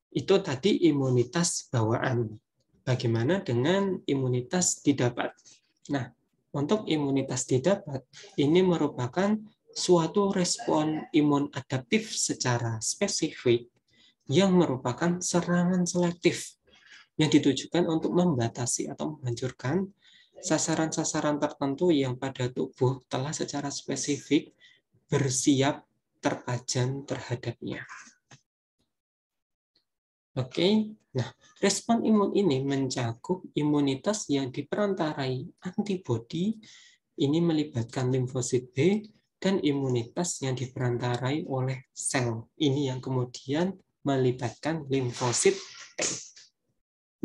Itu tadi imunitas bawaan. Bagaimana dengan imunitas didapat? Nah, untuk imunitas didapat, ini merupakan suatu respon imun adaptif secara spesifik yang merupakan serangan selektif yang ditujukan untuk membatasi atau menghancurkan sasaran-sasaran tertentu yang pada tubuh telah secara spesifik bersiap terpajan terhadapnya. Oke, nah respon imun ini mencakup imunitas yang diperantarai antibodi, ini melibatkan limfosit B, dan imunitas yang diperantarai oleh sel, ini yang kemudian melibatkan limfosit T.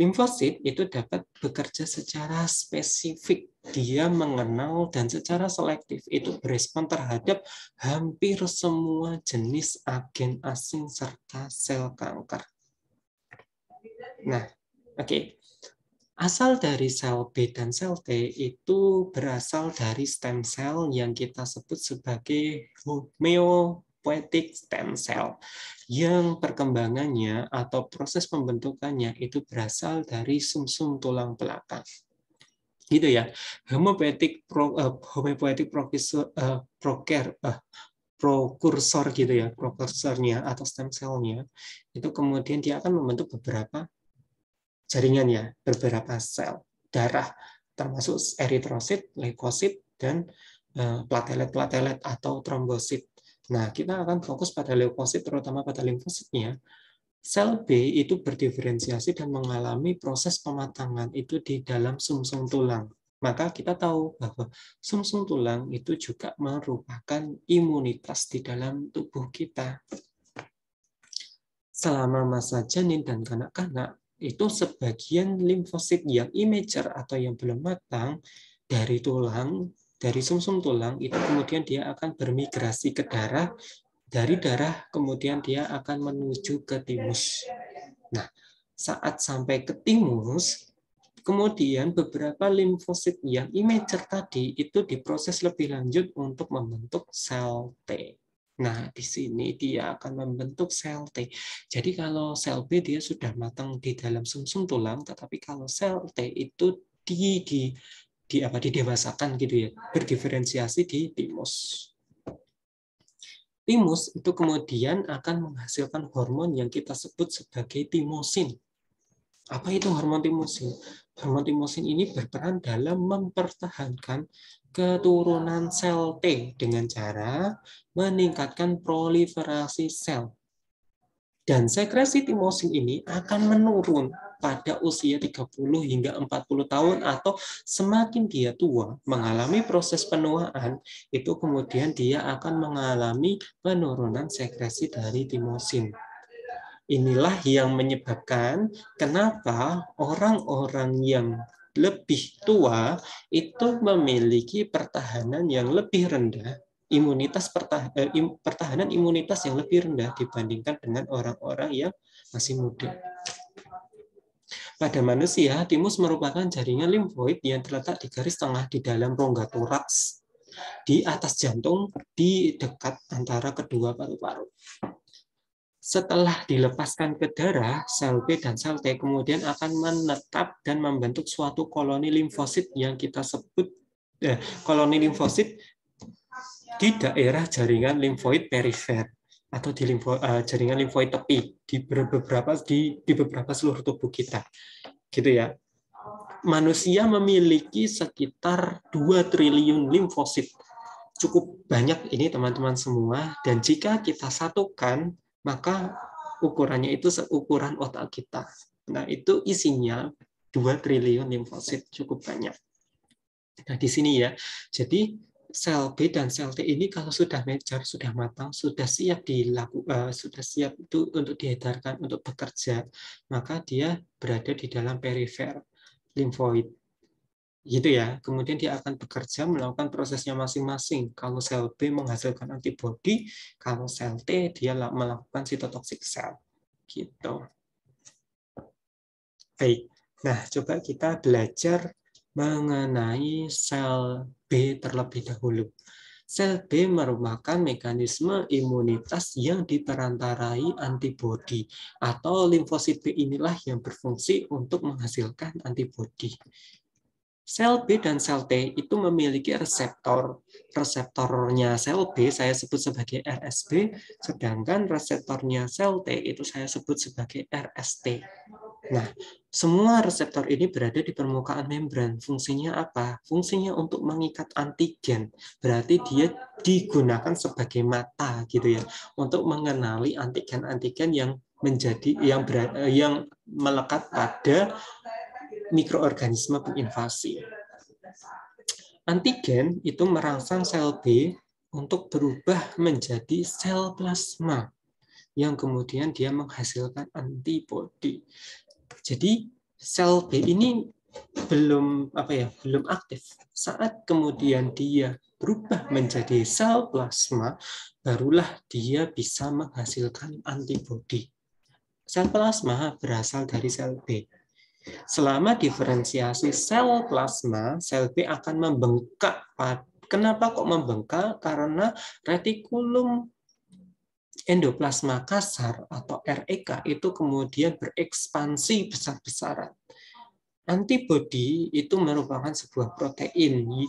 Limfosit itu dapat bekerja secara spesifik, dia mengenal dan secara selektif itu berespon terhadap hampir semua jenis agen asing serta sel kanker. Nah, oke. Asal dari sel B dan sel T itu berasal dari stem cell yang kita sebut sebagai homeopoietic stem cell, yang perkembangannya atau proses pembentukannya itu berasal dari sumsum tulang belakang. Gitu ya. Homeopoietic prokursor gitu ya, prokursornya atau stem cell-nya itu kemudian dia akan membentuk beberapa jaringan ya, beberapa sel darah termasuk eritrosit, leukosit, dan platelet-platelet atau trombosit. Nah, kita akan fokus pada leukosit terutama pada limfositnya. Sel B itu berdiferensiasi dan mengalami proses pematangan itu di dalam sumsum tulang. Maka kita tahu bahwa sumsum tulang itu juga merupakan imunitas di dalam tubuh kita. Selama masa janin dan kanak-kanak, itu sebagian limfosit yang immature atau yang belum matang dari tulang, dari sumsum tulang, itu kemudian dia akan bermigrasi ke darah, dari darah kemudian dia akan menuju ke timus. Nah, saat sampai ke timus, kemudian beberapa limfosit yang immature tadi itu diproses lebih lanjut untuk membentuk sel T. Nah, di sini dia akan membentuk sel T. Jadi kalau sel B dia sudah matang di dalam sumsum tulang, tetapi kalau sel T itu didewasakan gitu ya, berdiferensiasi di timus. Timus itu kemudian akan menghasilkan hormon yang kita sebut sebagai timosin. Apa itu hormon timosin? Hormon timosin ini berperan dalam mempertahankan keturunan sel T dengan cara meningkatkan proliferasi sel. Dan sekresi timosin ini akan menurun pada usia 30 hingga 40 tahun atau semakin dia tua, mengalami proses penuaan, itu kemudian dia akan mengalami penurunan sekresi dari timosin. Inilah yang menyebabkan kenapa orang-orang yang lebih tua itu memiliki pertahanan yang lebih rendah, pertahanan imunitas yang lebih rendah dibandingkan dengan orang-orang yang masih muda. Pada manusia, timus merupakan jaringan limfoid yang terletak di garis tengah di dalam rongga toraks, di atas jantung, di dekat antara kedua paru-paru. Setelah dilepaskan ke darah, sel B dan sel T kemudian akan menetap dan membentuk suatu koloni limfosit yang kita sebut koloni limfosit di daerah jaringan limfoid perifer atau di jaringan limfoid tepi di beberapa seluruh tubuh kita. Gitu ya. Manusia memiliki sekitar 2 triliun limfosit. Cukup banyak ini teman-teman semua, dan jika kita satukan maka ukurannya itu seukuran otak kita. Nah, itu isinya 2 triliun limfosit, cukup banyak. Nah, di sini ya. Jadi sel B dan sel T ini kalau sudah mature, sudah matang, sudah siap sudah siap itu untuk diedarkan untuk bekerja, maka dia berada di dalam perifer limfoid. Gitu ya. Kemudian dia akan bekerja melakukan prosesnya masing-masing. Kalau sel B menghasilkan antibodi, kalau sel T dia melakukan cytotoxic cell. Gitu. Baik. Nah, coba kita belajar mengenai sel B terlebih dahulu. Sel B merupakan mekanisme imunitas yang diperantarai antibodi, atau limfosit B inilah yang berfungsi untuk menghasilkan antibodi. Sel B dan sel T itu memiliki reseptor. Reseptornya sel B saya sebut sebagai RSB, sedangkan reseptornya sel T itu saya sebut sebagai RST. Nah, semua reseptor ini berada di permukaan membran. Fungsinya apa? Fungsinya untuk mengikat antigen. Berarti dia digunakan sebagai mata gitu ya, untuk mengenali antigen-antigen yang menjadi yang melekat pada mikroorganisme penginvasi. Antigen itu merangsang sel B untuk berubah menjadi sel plasma yang kemudian dia menghasilkan antibodi. Jadi sel B ini belum aktif. Saat kemudian dia berubah menjadi sel plasma, barulah dia bisa menghasilkan antibodi. Sel plasma berasal dari sel B. Selama diferensiasi sel plasma, sel B akan membengkak. Kenapa kok membengkak? Karena retikulum endoplasma kasar atau REK itu kemudian berekspansi besar-besaran. Antibodi itu merupakan sebuah protein.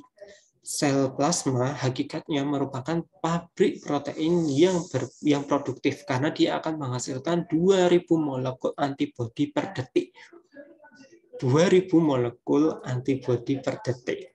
Sel plasma hakikatnya merupakan pabrik protein yang produktif karena dia akan menghasilkan 2000 molekul antibodi per detik. 2000 molekul antibodi per detik.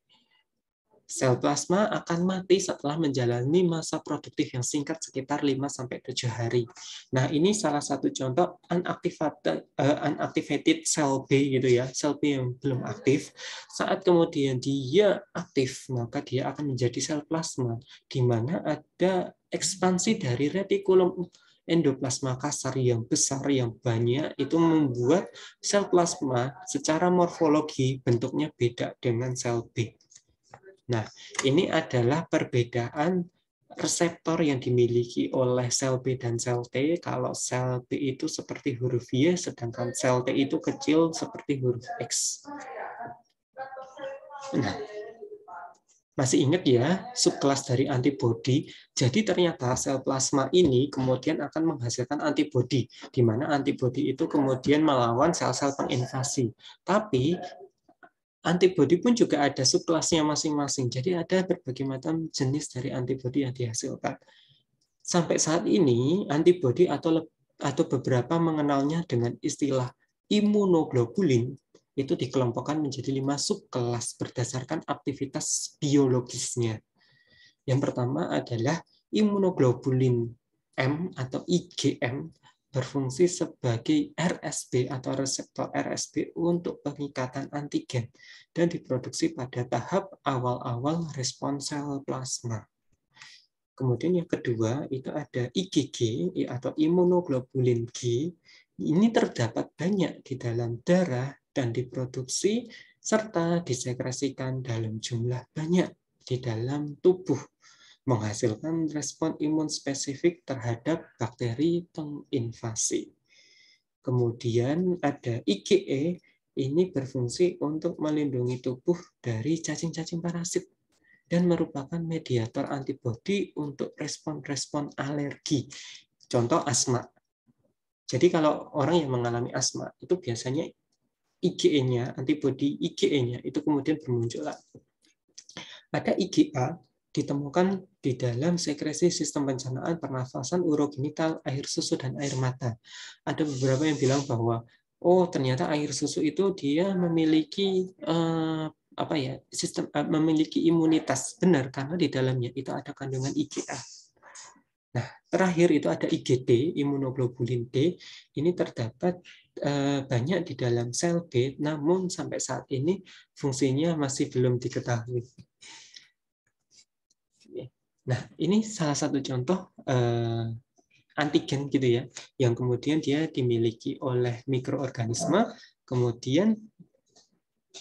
Sel plasma akan mati setelah menjalani masa produktif yang singkat sekitar 5-7 hari. Nah, ini salah satu contoh unactivated cell B gitu ya, sel B yang belum aktif. Saat kemudian dia aktif, maka dia akan menjadi sel plasma, di mana ada ekspansi dari retikulum endoplasma kasar yang besar, yang banyak, itu membuat sel plasma secara morfologi bentuknya beda dengan sel B. Nah, ini adalah perbedaan reseptor yang dimiliki oleh sel B dan sel T. Kalau sel B itu seperti huruf Y, sedangkan sel T itu kecil seperti huruf X. Nah, masih ingat ya, subkelas dari antibodi. Jadi ternyata sel plasma ini kemudian akan menghasilkan antibodi, di mana antibodi itu kemudian melawan sel-sel penginvasi. Tapi antibodi pun juga ada subkelasnya masing-masing. Jadi ada berbagai macam jenis dari antibodi yang dihasilkan. Sampai saat ini antibodi atau beberapa mengenalnya dengan istilah imunoglobulin itu dikelompokkan menjadi 5 subkelas berdasarkan aktivitas biologisnya. Yang pertama adalah imunoglobulin M atau IgM, berfungsi sebagai RSB atau reseptor RSB untuk pengikatan antigen dan diproduksi pada tahap awal-awal respons sel plasma. Kemudian yang kedua itu ada IgG atau imunoglobulin G. Ini terdapat banyak di dalam darah dan diproduksi serta disekresikan dalam jumlah banyak di dalam tubuh, menghasilkan respon imun spesifik terhadap bakteri penginvasi. Kemudian ada IgE, ini berfungsi untuk melindungi tubuh dari cacing-cacing parasit dan merupakan mediator antibodi untuk respon-respon alergi. Contoh asma. Jadi kalau orang yang mengalami asma, itu biasanya IgE-nya, antibodi IgE-nya itu kemudian bermunculan. Ada IgA, ditemukan di dalam sekresi sistem pencernaan, pernafasan, urogenital, air susu, dan air mata. Ada beberapa yang bilang bahwa ternyata air susu itu dia memiliki memiliki imunitas. Benar, karena di dalamnya itu ada kandungan IgA. Nah, terakhir itu ada IgD, imunoglobulin D. Ini terdapat banyak di dalam sel B, namun sampai saat ini fungsinya masih belum diketahui. Nah, ini salah satu contoh antigen gitu ya, yang kemudian dia dimiliki oleh mikroorganisme. Kemudian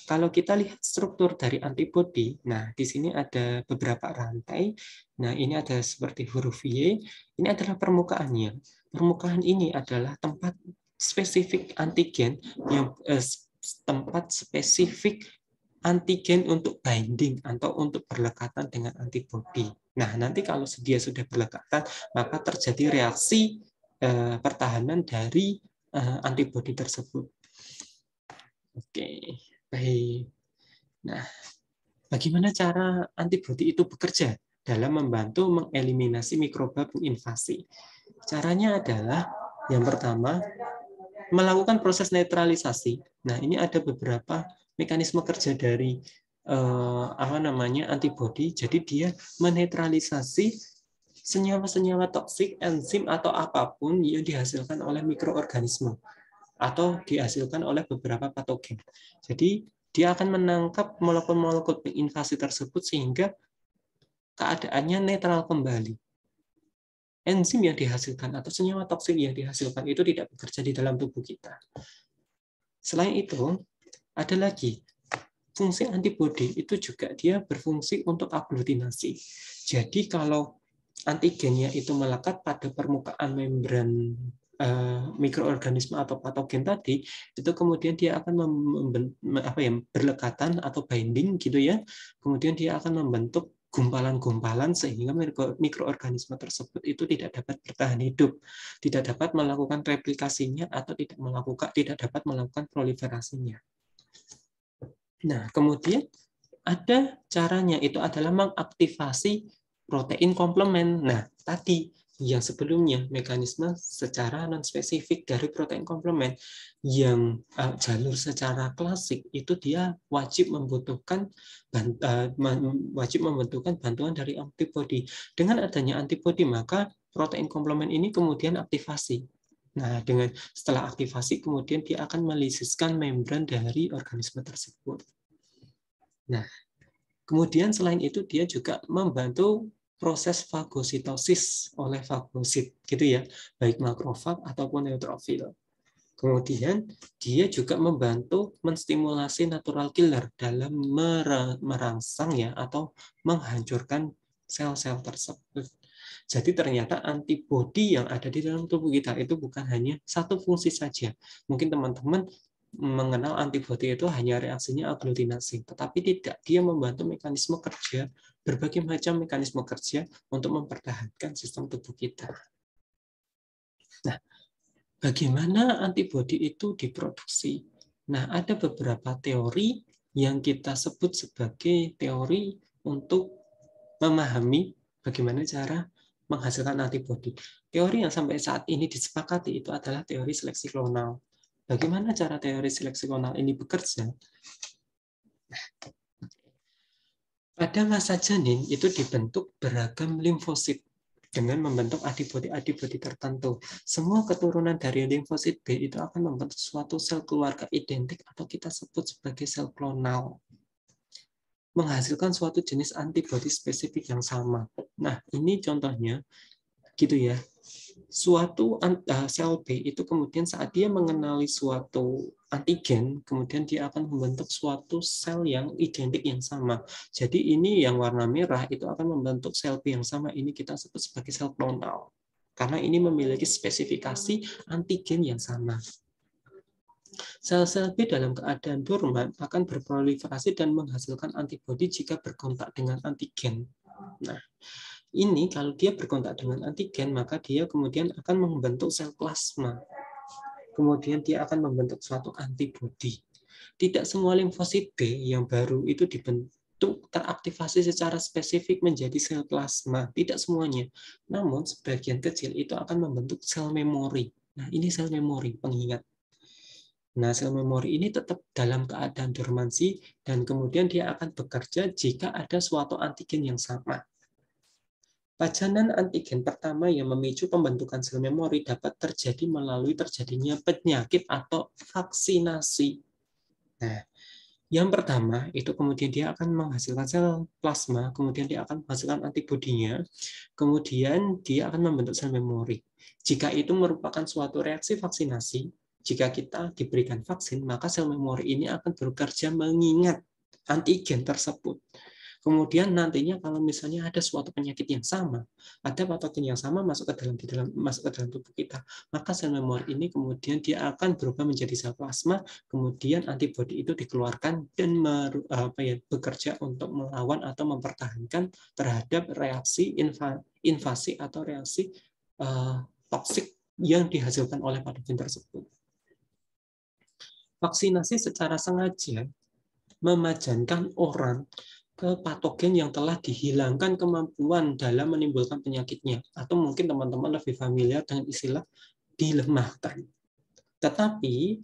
kalau kita lihat struktur dari antibodi, nah di sini ada beberapa rantai. Nah, ini ada seperti huruf Y. Ini adalah permukaannya. Permukaan ini adalah tempat spesifik antigen yang tempat spesifik antigen untuk binding atau untuk berlekatan dengan antibodi. Nah, nanti kalau dia sudah berlekatan, maka terjadi reaksi pertahanan dari antibodi tersebut. Oke, baik. Nah, bagaimana cara antibodi itu bekerja dalam membantu mengeliminasi mikroba penginvasi? Caranya adalah yang pertama, melakukan proses netralisasi. Nah, ini ada beberapa mekanisme kerja dari antibodi. Jadi dia menetralisasi senyawa-senyawa toksik, enzim atau apapun yang dihasilkan oleh mikroorganisme atau dihasilkan oleh beberapa patogen. Jadi dia akan menangkap molekul-molekul invasi tersebut sehingga keadaannya netral kembali. Enzim yang dihasilkan atau senyawa toksik yang dihasilkan itu tidak bekerja di dalam tubuh kita. Selain itu, ada lagi fungsi antibodi itu juga dia berfungsi untuk aglutinasi. Jadi kalau antigennya itu melekat pada permukaan membran mikroorganisme atau patogen tadi, itu kemudian dia akan berlekatan atau binding gitu ya. Kemudian dia akan membentuk gumpalan-gumpalan sehingga mikroorganisme tersebut itu tidak dapat bertahan hidup, tidak dapat melakukan replikasinya atau tidak dapat melakukan proliferasinya. Nah, kemudian ada caranya, itu adalah mengaktifasi protein komplement. Nah, tadi yang sebelumnya mekanisme secara non-spesifik dari protein komplement yang jalur secara klasik itu dia wajib membutuhkan bantuan dari antibodi. Dengan adanya antibodi maka protein komplement ini kemudian aktivasi. Nah, setelah aktivasi kemudian dia akan melisiskan membran dari organisme tersebut. Nah, kemudian selain itu dia juga membantu proses fagositosis oleh fagosit gitu ya, baik makrofag ataupun neutrofil. Kemudian dia juga membantu menstimulasi natural killer dalam merangsang ya atau menghancurkan sel-sel tersebut. Jadi ternyata antibodi yang ada di dalam tubuh kita itu bukan hanya satu fungsi saja. Mungkin teman-teman mengenal antibodi itu hanya reaksinya aglutinasi, tetapi tidak, dia membantu mekanisme kerja, berbagai macam mekanisme kerja untuk mempertahankan sistem tubuh kita. Nah, bagaimana antibodi itu diproduksi? Nah, ada beberapa teori yang kita sebut sebagai teori untuk memahami bagaimana cara menghasilkan antibodi. Teori yang sampai saat ini disepakati itu adalah teori seleksi klonal. Bagaimana cara teori seleksi klonal ini bekerja? Pada masa janin itu dibentuk beragam limfosit dengan membentuk antibodi-antibodi tertentu. Semua keturunan dari limfosit B itu akan membentuk suatu sel keluarga identik atau kita sebut sebagai sel klonal, menghasilkan suatu jenis antibodi spesifik yang sama. Nah, ini contohnya gitu ya. Suatu sel B itu kemudian saat dia mengenali suatu antigen, kemudian dia akan membentuk suatu sel yang identik yang sama. Jadi ini yang warna merah itu akan membentuk sel B yang sama. Ini kita sebut sebagai sel klonal. Karena ini memiliki spesifikasi antigen yang sama. Sel-sel B dalam keadaan dorman akan berproliferasi dan menghasilkan antibodi jika berkontak dengan antigen. Nah, ini kalau dia berkontak dengan antigen, maka dia kemudian akan membentuk sel plasma. Kemudian dia akan membentuk suatu antibodi. Tidak semua limfosit B yang baru itu dibentuk teraktivasi secara spesifik menjadi sel plasma. Tidak semuanya. Namun sebagian kecil itu akan membentuk sel memori. Nah, ini sel memori, pengingat. Nah, sel memori ini tetap dalam keadaan dormansi dan kemudian dia akan bekerja jika ada suatu antigen yang sama. Pajanan antigen pertama yang memicu pembentukan sel memori dapat terjadi melalui terjadinya penyakit atau vaksinasi. Nah, yang pertama itu kemudian dia akan menghasilkan sel plasma, kemudian dia akan menghasilkan antibodinya, kemudian dia akan membentuk sel memori. Jika itu merupakan suatu reaksi vaksinasi, jika kita diberikan vaksin, maka sel memori ini akan bekerja mengingat antigen tersebut. Kemudian nantinya kalau misalnya ada suatu penyakit yang sama, ada patogen yang sama masuk ke dalam tubuh kita, maka sel memori ini kemudian dia akan berubah menjadi sel plasma, kemudian antibodi itu dikeluarkan dan bekerja untuk melawan atau mempertahankan terhadap reaksi invasi atau reaksi toksik yang dihasilkan oleh patogen tersebut. Vaksinasi secara sengaja memajankan orang ke patogen yang telah dihilangkan kemampuan dalam menimbulkan penyakitnya. Atau mungkin teman-teman lebih familiar dengan istilah dilemahkan. Tetapi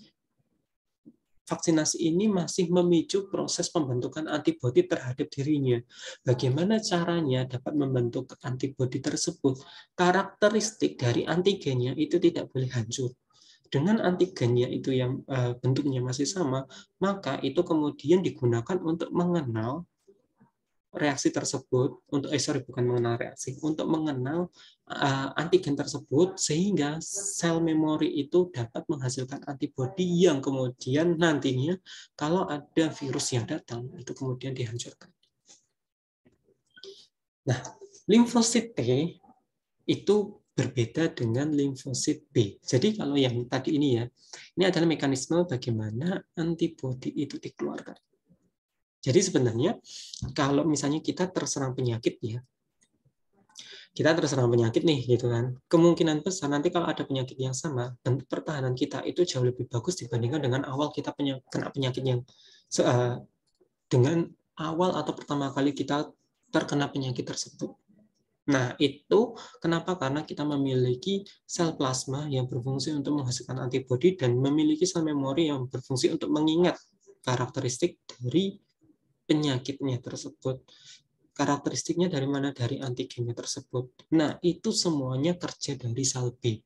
vaksinasi ini masih memicu proses pembentukan antibodi terhadap dirinya. Bagaimana caranya dapat membentuk antibodi tersebut? Karakteristik dari antigennya itu tidak boleh hancur. Dengan antigennya itu yang bentuknya masih sama, maka itu kemudian digunakan untuk mengenal reaksi tersebut, bukan mengenal reaksi, untuk mengenal antigen tersebut, sehingga sel memori itu dapat menghasilkan antibodi yang kemudian nantinya kalau ada virus yang datang itu kemudian dihancurkan. Nah, limfosit T itu berbeda dengan limfosit B. Jadi kalau yang tadi ini ya, ini adalah mekanisme bagaimana antibodi itu dikeluarkan. Jadi sebenarnya kalau misalnya kita terserang penyakit ya, kita terserang penyakit nih gitu kan, kemungkinan besar nanti kalau ada penyakit yang sama, bentuk pertahanan kita itu jauh lebih bagus dibandingkan dengan awal kita kena penyakit yang dengan awal atau pertama kali kita terkena penyakit tersebut. Nah, itu kenapa? Karena kita memiliki sel plasma yang berfungsi untuk menghasilkan antibodi dan memiliki sel memori yang berfungsi untuk mengingat karakteristik dari penyakitnya tersebut. Karakteristiknya dari mana? Dari antigennya tersebut. Nah, itu semuanya kerja dari sel B.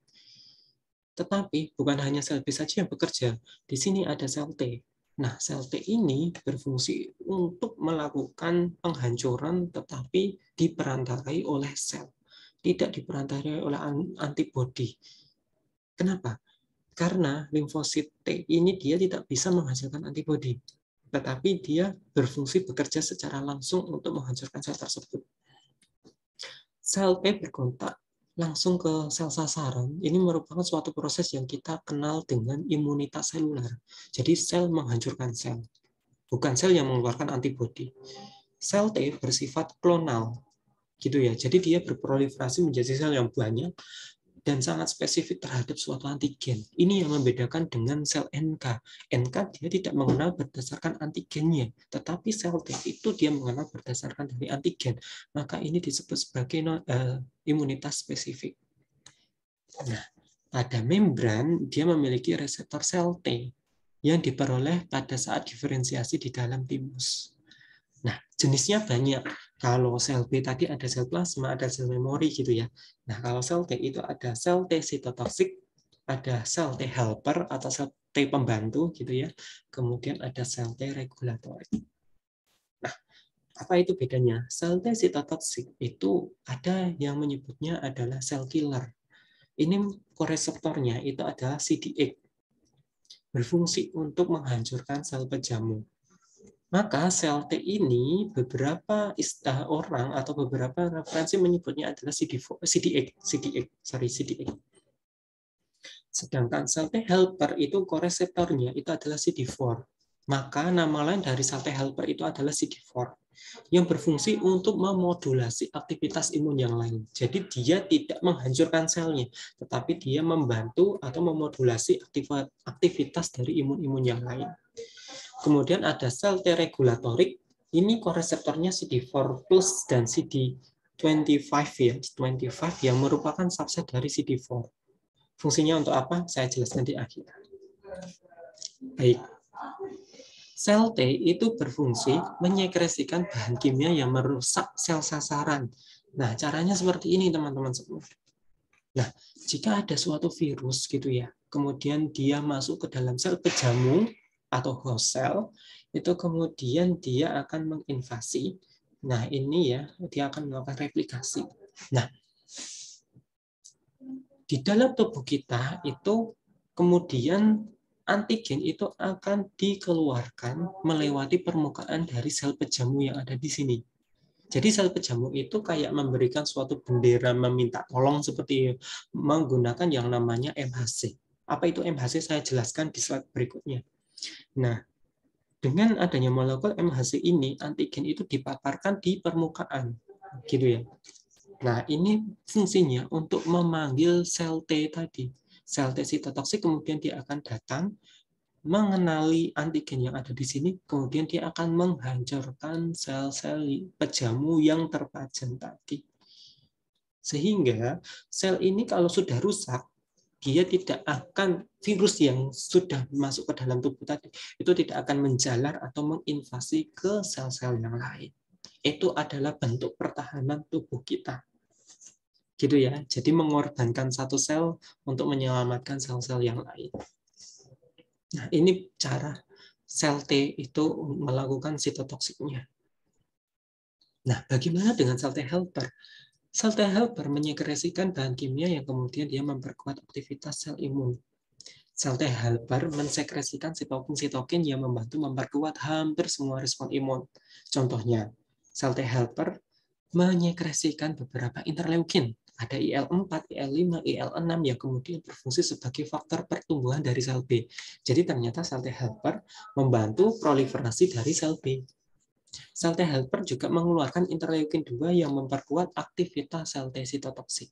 Tetapi bukan hanya sel B saja yang bekerja. Di sini ada sel T. Nah, sel T ini berfungsi untuk melakukan penghancuran tetapi diperantarai oleh sel. Tidak diperantarai oleh antibodi. Kenapa? Karena limfosit T ini dia tidak bisa menghasilkan antibodi, tetapi dia berfungsi bekerja secara langsung untuk menghancurkan sel tersebut. Sel T berkontak langsung ke sel sasaran, ini merupakan suatu proses yang kita kenal dengan imunitas seluler. Jadi sel menghancurkan sel, bukan sel yang mengeluarkan antibodi. Sel T bersifat klonal, gitu ya. Jadi dia berproliferasi menjadi sel yang banyak dan sangat spesifik terhadap suatu antigen. Ini yang membedakan dengan sel NK. NK dia tidak mengenal berdasarkan antigennya, tetapi sel T itu dia mengenal berdasarkan dari antigen. Maka ini disebut sebagai imunitas spesifik. Nah, pada membran dia memiliki reseptor sel T yang diperoleh pada saat diferensiasi di dalam timus. Nah, jenisnya banyak. Kalau sel B tadi ada sel plasma, ada sel memori gitu ya. Nah, kalau sel T itu ada sel T sitotoksik, ada sel T helper atau sel T pembantu gitu ya. Kemudian ada sel T regulatorik. Nah, apa itu bedanya? Sel T sitotoksik itu ada yang menyebutnya adalah sel killer. Ini koreseptornya itu adalah CD8. Berfungsi untuk menghancurkan sel pejamu. Maka sel T ini beberapa orang atau beberapa referensi menyebutnya adalah CD8. Sedangkan sel T helper itu koreseptornya itu adalah CD4. Maka nama lain dari sel T helper itu adalah CD4 yang berfungsi untuk memodulasi aktivitas imun yang lain. Jadi dia tidak menghancurkan selnya, tetapi dia membantu atau memodulasi aktivitas dari imun-imun yang lain. Kemudian ada sel T regulatorik, ini koreseptornya CD4 plus dan CD25 ya, 25 yang merupakan subset dari CD4. Fungsinya untuk apa? Saya jelaskan di akhir. Baik. Sel T itu berfungsi menyekresikan bahan kimia yang merusak sel sasaran. Nah, caranya seperti ini teman-teman semua. Nah, jika ada suatu virus gitu ya, kemudian dia masuk ke dalam sel pejamu atau host cell, itu kemudian dia akan menginvasi. Nah, ini ya, dia akan melakukan replikasi. Nah, di dalam tubuh kita itu kemudian antigen itu akan dikeluarkan melewati permukaan dari sel pejamu yang ada di sini. Jadi sel pejamu itu kayak memberikan suatu bendera meminta tolong seperti menggunakan yang namanya MHC. Apa itu MHC? Saya jelaskan di slide berikutnya. Nah, dengan adanya molekul MHC ini, antigen itu dipaparkan di permukaan, gitu ya. Nah, ini fungsinya untuk memanggil sel T tadi. Sel T sitotoksik kemudian dia akan datang, mengenali antigen yang ada di sini, kemudian dia akan menghancurkan sel-sel pejamu yang terpajan tadi. Sehingga sel ini kalau sudah rusak, dia tidak akan, virus yang sudah masuk ke dalam tubuh tadi itu tidak akan menjalar atau menginvasi ke sel-sel yang lain. Itu adalah bentuk pertahanan tubuh kita. Gitu ya. Jadi mengorbankan satu sel untuk menyelamatkan sel-sel yang lain. Nah, ini cara sel T itu melakukan sitotoksiknya. Nah, bagaimana dengan sel T helper? Sel T helper menyekresikan bahan kimia yang kemudian dia memperkuat aktivitas sel imun. Sel T helper mensekresikan sitokin-sitokin yang membantu memperkuat hampir semua respon imun. Contohnya, sel T helper menyekresikan beberapa interleukin. Ada IL-4, IL-5, IL-6 yang kemudian berfungsi sebagai faktor pertumbuhan dari sel B. Jadi ternyata sel T helper membantu proliferasi dari sel B. Sel T helper juga mengeluarkan interleukin 2 yang memperkuat aktivitas sel T sitotoksik.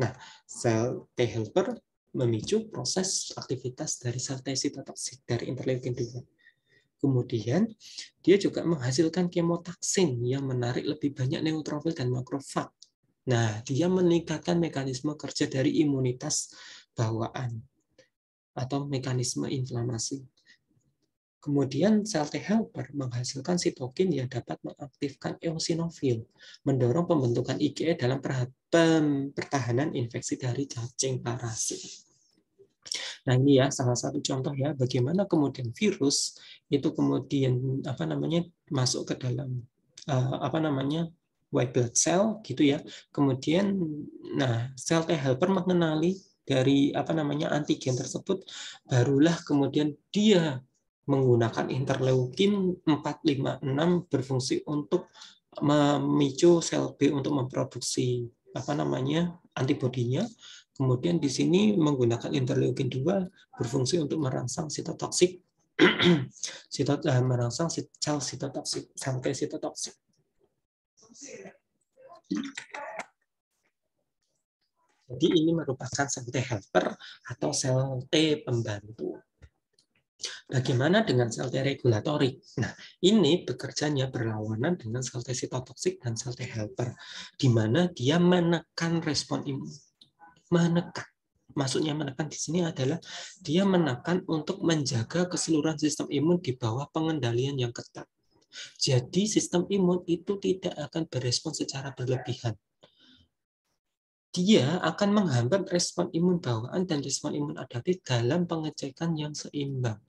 Nah, sel T helper memicu proses aktivitas dari sel T sitotoksik dari interleukin 2. Kemudian, dia juga menghasilkan kemotaksin yang menarik lebih banyak neutrofil dan makrofag. Nah, dia meningkatkan mekanisme kerja dari imunitas bawaan atau mekanisme inflamasi. Kemudian sel T helper menghasilkan sitokin yang dapat mengaktifkan eosinofil, mendorong pembentukan IgE dalam pertahanan infeksi dari cacing parasit. Nah, ini ya salah satu contoh ya bagaimana kemudian virus itu kemudian masuk ke dalam white blood cell gitu ya. Kemudian sel T helper mengenali dari antigen tersebut, barulah kemudian dia menggunakan interleukin 4, 5, 6 berfungsi untuk memicu sel B untuk memproduksi antibodinya. Kemudian di sini menggunakan interleukin 2 berfungsi untuk merangsang sitotoksik merangsang sel sitotoksik sampai sitotoksik. Jadi ini merupakan sel T helper atau sel T pembantu. Bagaimana dengan sel T regulatorik? Nah, ini bekerjanya berlawanan dengan sel T sitotoksik dan sel T helper, di mana dia menekan respon imun. Menekan. Maksudnya menekan di sini adalah dia menekan untuk menjaga keseluruhan sistem imun di bawah pengendalian yang ketat. Jadi sistem imun itu tidak akan berespon secara berlebihan. Dia akan menghambat respon imun bawaan dan respon imun adaptif dalam pengecekan yang seimbang,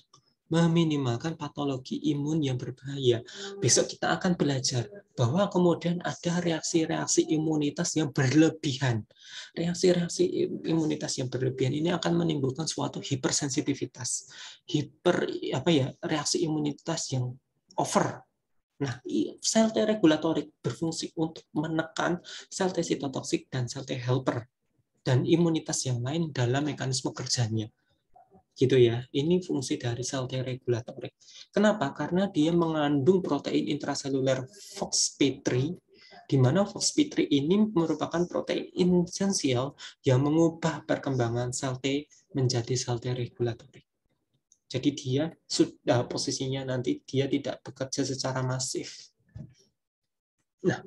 meminimalkan patologi imun yang berbahaya. Besok kita akan belajar bahwa kemudian ada reaksi-reaksi imunitas yang berlebihan. Reaksi-reaksi imunitas yang berlebihan ini akan menimbulkan suatu hipersensitivitas, reaksi imunitas yang over. Nah, sel T regulatorik berfungsi untuk menekan sel T sitotoksik dan sel T helper dan imunitas yang lain dalam mekanisme kerjanya. Gitu ya. Ini fungsi dari sel T regulatorik. Kenapa? Karena dia mengandung protein intraseluler FOXP3, di mana FOXP3 ini merupakan protein esensial yang mengubah perkembangan sel T menjadi sel T regulatorik. Jadi dia sudah posisinya nanti dia tidak bekerja secara masif. Nah,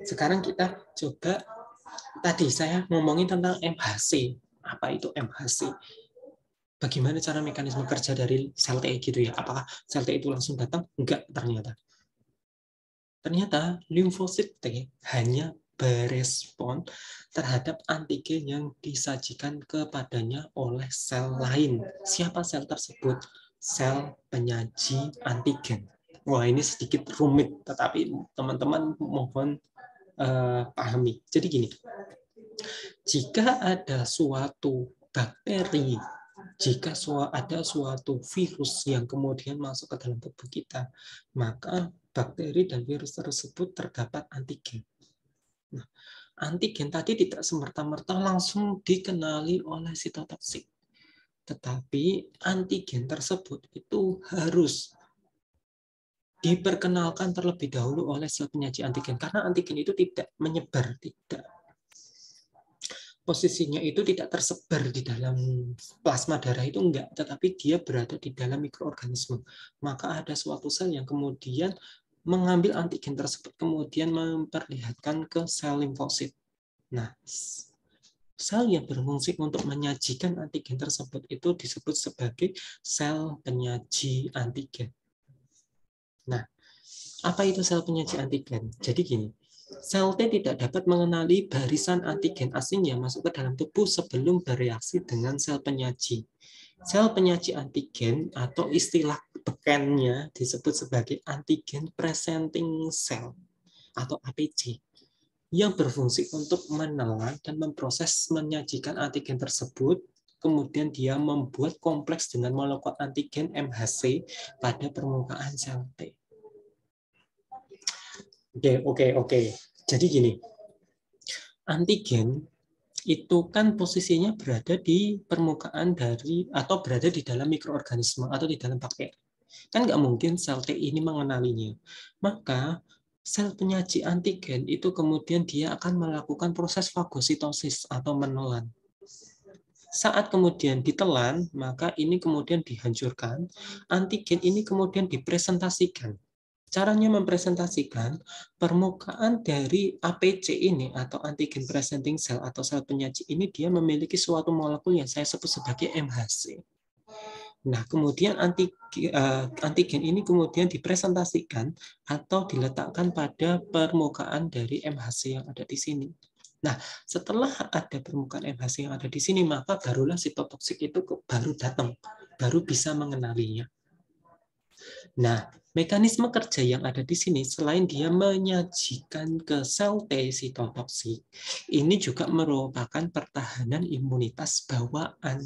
sekarang kita coba, tadi saya ngomongin tentang MHC. Apa itu MHC? Bagaimana cara mekanisme kerja dari sel T gitu ya? Apakah sel T itu langsung datang? Enggak, ternyata. Ternyata limfosit T hanya berespon terhadap antigen yang disajikan kepadanya oleh sel lain. Siapa sel tersebut? Sel penyaji antigen. Wah, ini sedikit rumit, tetapi teman-teman mohon pahami. Jadi gini, jika ada suatu bakteri, jika ada suatu virus yang kemudian masuk ke dalam tubuh kita, maka bakteri dan virus tersebut terdapat antigen. Nah, antigen tadi tidak semerta-merta langsung dikenali oleh sitotoksik. Tetapi antigen tersebut itu harus diperkenalkan terlebih dahulu oleh sel penyaji antigen. Karena antigen itu tidak menyebar, posisinya itu tidak tersebar di dalam plasma darah itu enggak, tetapi dia berada di dalam mikroorganisme. Maka ada suatu sel yang kemudian mengambil antigen tersebut, kemudian memperlihatkan ke sel limfosit. Nah, Sel yang berfungsi untuk menyajikan antigen tersebut itu disebut sebagai sel penyaji antigen. Nah, apa itu sel penyaji antigen? Jadi gini, sel T tidak dapat mengenali barisan antigen asing yang masuk ke dalam tubuh sebelum bereaksi dengan sel penyaji. Sel penyaji antigen atau istilah bekennya disebut sebagai antigen presenting cell atau APC yang berfungsi untuk menelan dan memproses menyajikan antigen tersebut. Kemudian dia membuat kompleks dengan molekul antigen MHC pada permukaan sel T. Oke. Jadi gini, antigen itu kan posisinya berada di permukaan dari atau berada di dalam mikroorganisme atau di dalam bakteri. Kan nggak mungkin sel T ini mengenalinya. Maka sel penyaji antigen itu kemudian dia akan melakukan proses fagositosis atau menelan. Saat kemudian ditelan, maka ini kemudian dihancurkan. Antigen ini kemudian dipresentasikan. Caranya mempresentasikan permukaan dari APC ini atau antigen presenting cell atau sel penyaji ini dia memiliki suatu molekul yang saya sebut sebagai MHC. Nah, kemudian antigen ini kemudian dipresentasikan atau diletakkan pada permukaan dari MHC yang ada di sini. Nah, setelah ada permukaan MHC yang ada di sini, maka barulah sitotoksik itu baru datang, baru bisa mengenalinya. Nah, mekanisme kerja yang ada di sini, selain dia menyajikan ke sel T sitotoksik, ini juga merupakan pertahanan imunitas bawaan.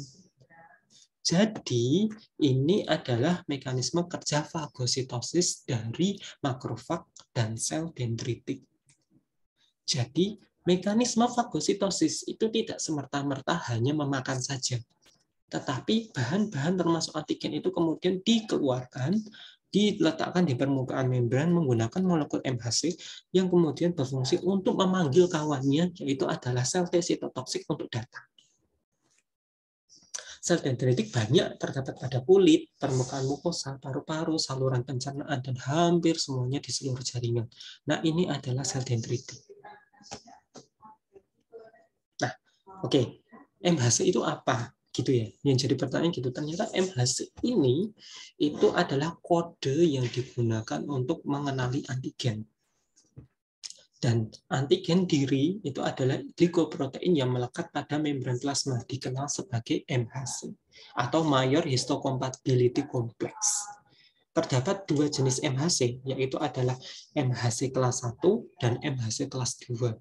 Jadi, ini adalah mekanisme kerja fagositosis dari makrofag dan sel dendritik. Jadi, mekanisme fagositosis itu tidak semerta-merta hanya memakan saja. Tetapi bahan-bahan termasuk antigen itu kemudian dikeluarkan, diletakkan di permukaan membran menggunakan molekul MHC yang kemudian berfungsi untuk memanggil kawannya, yaitu adalah sel T sitotoksik untuk datang. Sel dendritik banyak terdapat pada kulit, permukaan mukosa, paru-paru, saluran pencernaan, dan hampir semuanya di seluruh jaringan. Nah, ini adalah sel dendritik. Nah, oke. MHC itu apa? Gitu ya. Yang jadi pertanyaan gitu. Ternyata MHC ini itu adalah kode yang digunakan untuk mengenali antigen. Dan antigen diri itu adalah glikoprotein yang melekat pada membran plasma, dikenal sebagai MHC atau Major Histocompatibility Complex. Terdapat dua jenis MHC, yaitu adalah MHC kelas 1 dan MHC kelas 2.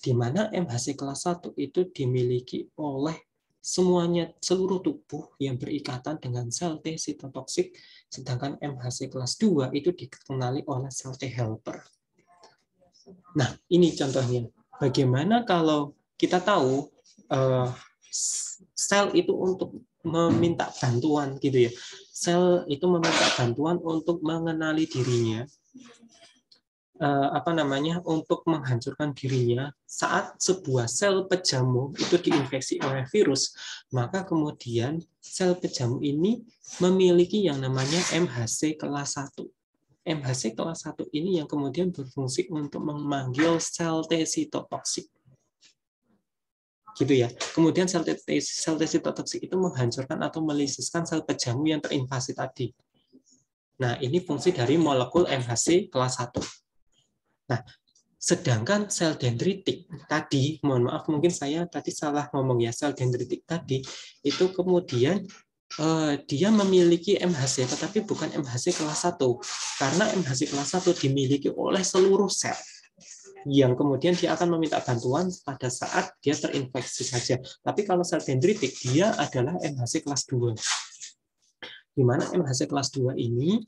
Di mana MHC kelas 1 itu dimiliki oleh seluruh tubuh yang berikatan dengan sel T sitotoksik, sedangkan MHC kelas 2 itu dikenali oleh sel T helper. Nah, ini contohnya. Bagaimana kalau kita tahu sel itu untuk meminta bantuan gitu ya. Sel itu meminta bantuan untuk mengenali dirinya, untuk menghancurkan dirinya saat sebuah sel pejamu itu diinfeksi oleh virus, maka kemudian sel pejamu ini memiliki yang namanya MHC kelas 1. MHC kelas 1 ini yang kemudian berfungsi untuk memanggil sel T sitotoksik. Gitu ya. Kemudian sel T sitotoksik itu menghancurkan atau melisiskan sel pejamu yang terinvasi tadi. Nah, ini fungsi dari molekul MHC kelas 1. Nah, sedangkan sel dendritik tadi, mohon maaf mungkin saya tadi salah ngomong ya, sel dendritik tadi itu kemudian dia memiliki MHC tetapi bukan MHC kelas 1 karena MHC kelas 1 dimiliki oleh seluruh sel yang kemudian dia akan meminta bantuan pada saat dia terinfeksi saja. Tapi kalau sel dendritik dia adalah MHC kelas 2. Di mana MHC kelas 2 ini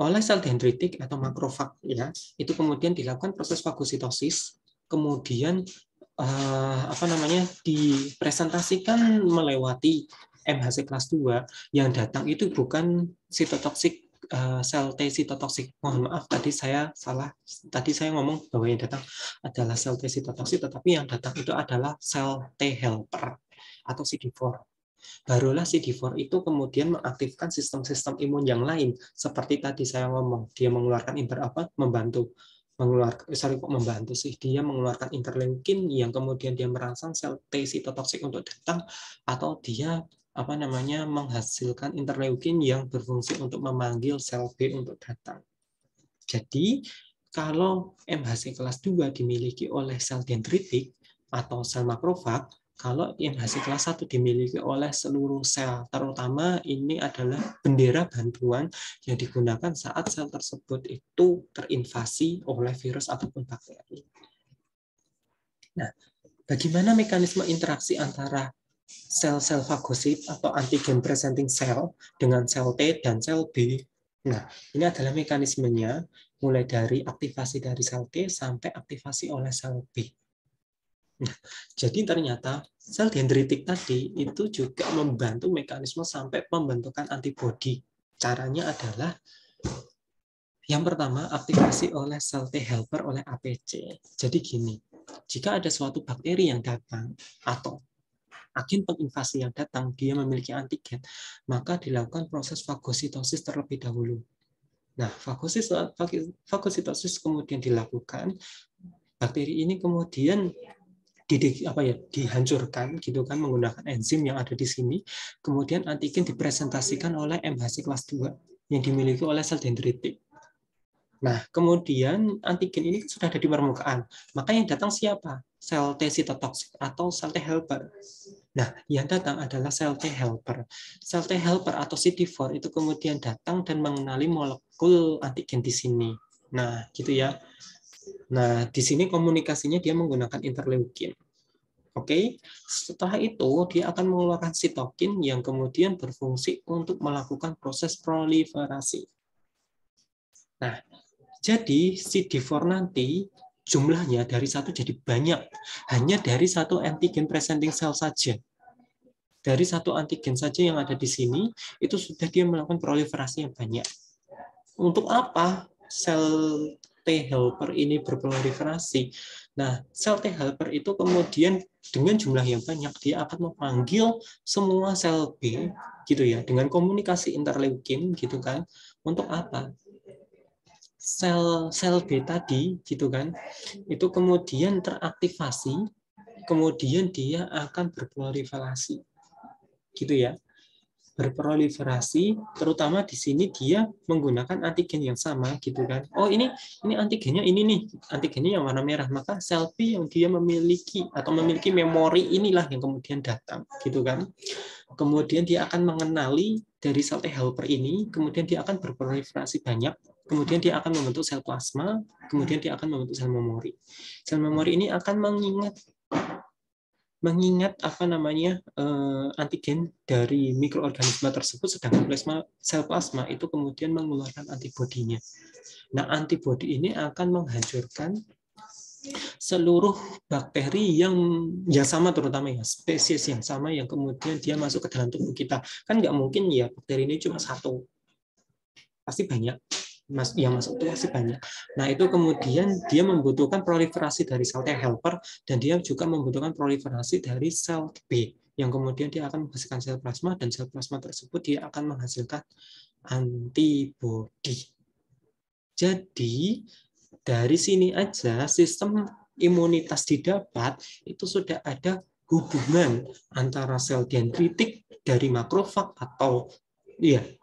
oleh sel dendritik atau makrofag ya, itu kemudian dilakukan proses fagositosis, kemudian dipresentasikan melewati MHC kelas 2 yang datang itu bukan sitotoksik sel T sitotoksik. Mohon maaf tadi saya salah. Tadi saya ngomong bahwa yang datang adalah sel T sitotoksik, tetapi yang datang itu adalah sel T helper atau CD4. Barulah CD4 itu kemudian mengaktifkan sistem-sistem imun yang lain seperti tadi saya ngomong, dia mengeluarkan membantu membantu sih, dia mengeluarkan interleukin yang kemudian dia merangsang sel T sitotoksik untuk datang, atau dia menghasilkan interleukin yang berfungsi untuk memanggil sel B untuk datang. Jadi kalau MHC kelas 2 dimiliki oleh sel dendritik atau sel makrofag, kalau MHC kelas 1 dimiliki oleh seluruh sel, terutama ini adalah bendera bantuan yang digunakan saat sel tersebut itu terinvasi oleh virus ataupun bakteri. Nah, bagaimana mekanisme interaksi antara sel-sel fagosit atau antigen presenting cell dengan sel T dan sel B? Nah, ini adalah mekanismenya mulai dari aktivasi dari sel T sampai aktivasi oleh sel B. Nah, jadi ternyata sel dendritik tadi itu juga membantu mekanisme sampai pembentukan antibodi. Caranya adalah yang pertama aktivasi oleh sel T helper oleh APC. Jadi gini, jika ada suatu bakteri yang datang atau agen penginvasi yang datang, dia memiliki antigen, maka dilakukan proses fagositosis terlebih dahulu. Nah, fagositosis kemudian dilakukan, bakteri ini kemudian dihancurkan gitu kan menggunakan enzim yang ada di sini, kemudian antigen dipresentasikan oleh MHC kelas 2 yang dimiliki oleh sel dendritik. Nah, kemudian antigen ini sudah ada di permukaan, maka yang datang siapa? Sel T sitotoksik atau sel T helper. Nah, yang datang adalah sel T helper. Sel T helper atau CD4 itu kemudian datang dan mengenali molekul antigen di sini. Nah, gitu ya. Nah, di sini komunikasinya dia menggunakan interleukin. Oke, setelah itu dia akan mengeluarkan sitokin yang kemudian berfungsi untuk melakukan proses proliferasi. Nah, jadi CD4 nanti jumlahnya dari satu jadi banyak, hanya dari satu antigen presenting cell saja. Dari satu antigen saja yang ada di sini, itu sudah dia melakukan proliferasi yang banyak. Untuk apa sel T helper ini berproliferasi? Nah, sel T helper itu kemudian dengan jumlah yang banyak, dia akan memanggil semua sel B, gitu ya, dengan komunikasi interleukin, gitu kan. Untuk apa? Sel B tadi, gitu kan, itu kemudian teraktivasi, kemudian dia akan berproliferasi. Gitu ya, berproliferasi, terutama di sini dia menggunakan antigen yang sama gitu kan. Oh, ini antigennya ini nih, antigennya yang warna merah, maka sel B yang dia memiliki atau memiliki memori inilah yang kemudian datang gitu kan. Kemudian dia akan mengenali dari sel T helper ini, kemudian dia akan berproliferasi banyak, kemudian dia akan membentuk sel plasma, kemudian dia akan membentuk sel memori. Sel memori ini akan mengingat antigen dari mikroorganisme tersebut, sedangkan sel plasma itu kemudian mengeluarkan antibodinya. Nah, antibodi ini akan menghancurkan seluruh bakteri yang sama, terutama ya spesies yang sama yang kemudian dia masuk ke dalam tubuh kita. Kan nggak mungkin ya bakteri ini cuma satu, pasti banyak. Yang masuk itu pasti banyak. Nah, itu kemudian dia membutuhkan proliferasi dari sel T helper dan dia juga membutuhkan proliferasi dari sel B yang kemudian dia akan menghasilkan sel plasma dan sel plasma tersebut dia akan menghasilkan antibodi. Jadi dari sini aja sistem imunitas didapat itu sudah ada hubungan antara sel dendritik dari makrofag atau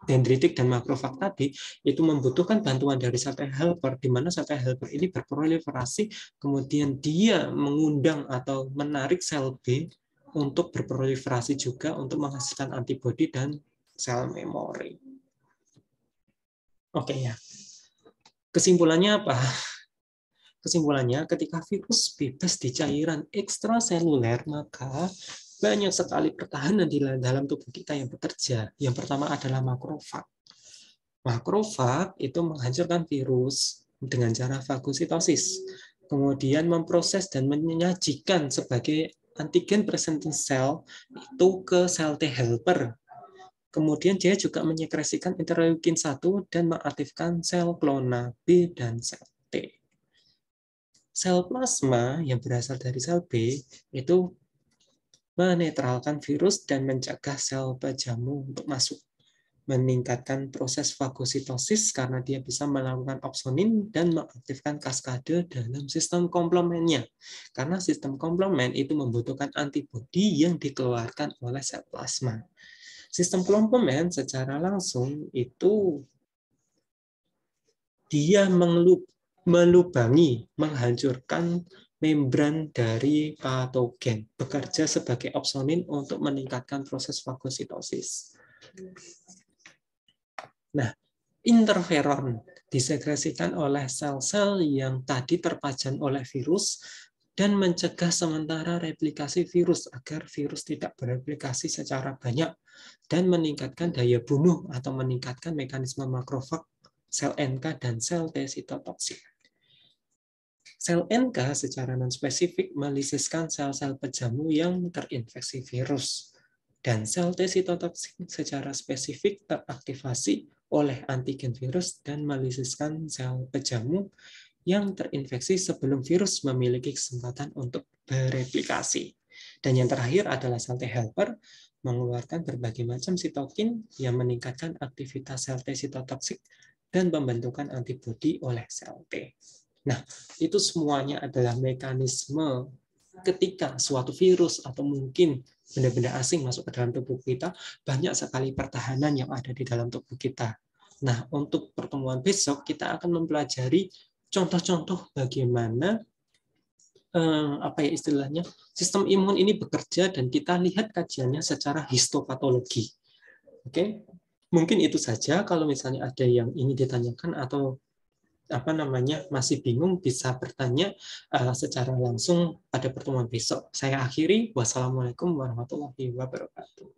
dendritik dan makrofag tadi itu membutuhkan bantuan dari sel T helper, di mana sel T helper ini berproliferasi, kemudian dia mengundang atau menarik sel B untuk berproliferasi juga untuk menghasilkan antibodi dan sel memori. Oke ya. Kesimpulannya apa? Kesimpulannya, ketika virus bebas di cairan ekstraseluler, maka banyak sekali pertahanan di dalam tubuh kita yang bekerja. Yang pertama adalah makrofag. Makrofag itu menghancurkan virus dengan cara fagositosis. Kemudian memproses dan menyajikan sebagai antigen presenting cell itu ke sel T helper. Kemudian dia juga menyekresikan interleukin 1 dan mengaktifkan sel klona B dan sel T. Sel plasma yang berasal dari sel B itu menetralkan virus dan mencegah sel pejamu untuk masuk. meningkatkan proses fagositosis karena dia bisa melakukan opsonin dan mengaktifkan kaskade dalam sistem komplementnya. Karena sistem komplement itu membutuhkan antibodi yang dikeluarkan oleh sel plasma. Sistem komplement secara langsung itu dia melubangi, menghancurkan membran dari patogen, bekerja sebagai opsonin untuk meningkatkan proses fagositosis. Nah, interferon disekresikan oleh sel-sel yang tadi terpajan oleh virus dan mencegah sementara replikasi virus agar virus tidak bereplikasi secara banyak dan meningkatkan daya bunuh atau meningkatkan mekanisme makrofag, sel NK, dan sel T sitotoksik. Sel NK secara non-spesifik melisiskan sel-sel pejamu yang terinfeksi virus. Dan sel T sitotoksik secara spesifik teraktivasi oleh antigen virus dan melisiskan sel pejamu yang terinfeksi sebelum virus memiliki kesempatan untuk bereplikasi. Dan yang terakhir adalah sel T helper mengeluarkan berbagai macam sitokin yang meningkatkan aktivitas sel T sitotoksik dan pembentukan antibodi oleh sel T. Nah, itu semuanya adalah mekanisme ketika suatu virus atau mungkin benda-benda asing masuk ke dalam tubuh kita, banyak sekali pertahanan yang ada di dalam tubuh kita. Nah, untuk pertemuan besok kita akan mempelajari contoh-contoh bagaimana apa ya istilahnya sistem imun ini bekerja dan kita lihat kajiannya secara histopatologi. Oke, mungkin itu saja. Kalau misalnya ada yang ingin ditanyakan atau masih bingung, bisa bertanya secara langsung pada pertemuan besok. Saya akhiri. Wassalamualaikum warahmatullahi wabarakatuh.